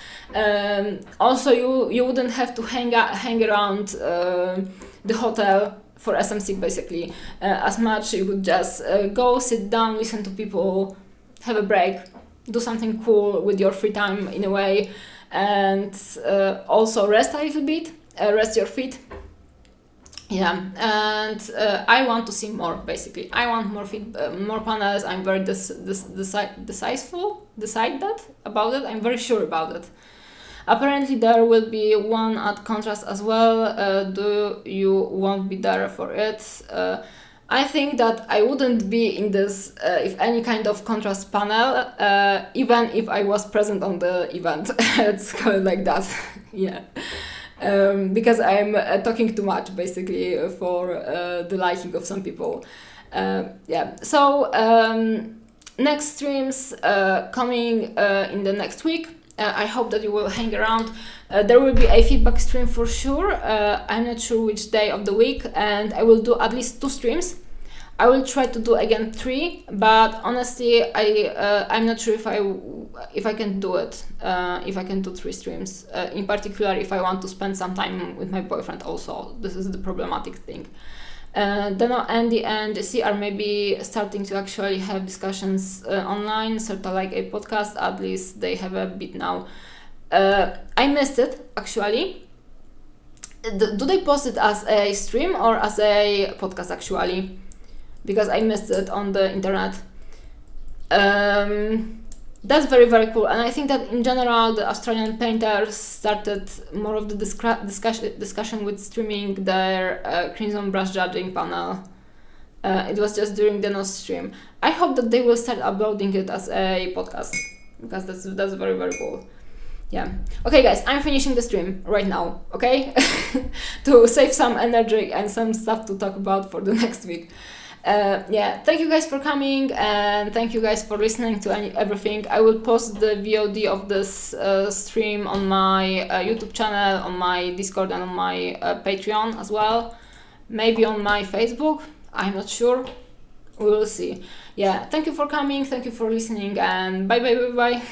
Also, you wouldn't have to hang around the hotel for SMC basically as much. You could just go, sit down, listen to people, have a break, do something cool with your free time in a way, and also rest a little bit, rest your feet. Yeah, and I want to see more, basically. I want more panels. I'm very decided about it. I'm very sure about it. Apparently there will be one at Contrast as well. Do you won't be there for it? I think that I wouldn't be in this if any kind of Contrast panel, even if I was present on the event. Let's call it like that. Yeah. Because I'm talking too much, basically, for the liking of some people. Yeah, so next streams coming in the next week. I hope that you will hang around. There will be a feedback stream for sure. I'm not sure which day of the week, and I will do at least 2 streams. I will try to do again 3, but honestly, I'm not sure if I can do it. If I can do 3 streams, in particular, if I want to spend some time with my boyfriend. Also, this is the problematic thing. Then Andy and Jesse are maybe starting to actually have discussions online, sort of like a podcast. At least they have a bit now. I missed it actually. Do they post it as a stream or as a podcast actually? Because I missed it on the internet. That's very, very cool, and I think that in general the Australian painters started more of the discussion with streaming their Crimson Brush judging panel. It was just during the NOS stream. I hope that they will start uploading it as a podcast, because that's very, very cool. Yeah. Okay, guys, I'm finishing the stream right now, okay? To save some energy and some stuff to talk about for the next week. Thank you guys for coming, and thank you guys for listening to everything. I will post the VOD of this stream on my YouTube channel, on my Discord, and on my Patreon as well. Maybe on my Facebook, I'm not sure. We will see. Yeah, thank you for coming, thank you for listening, and bye bye bye bye.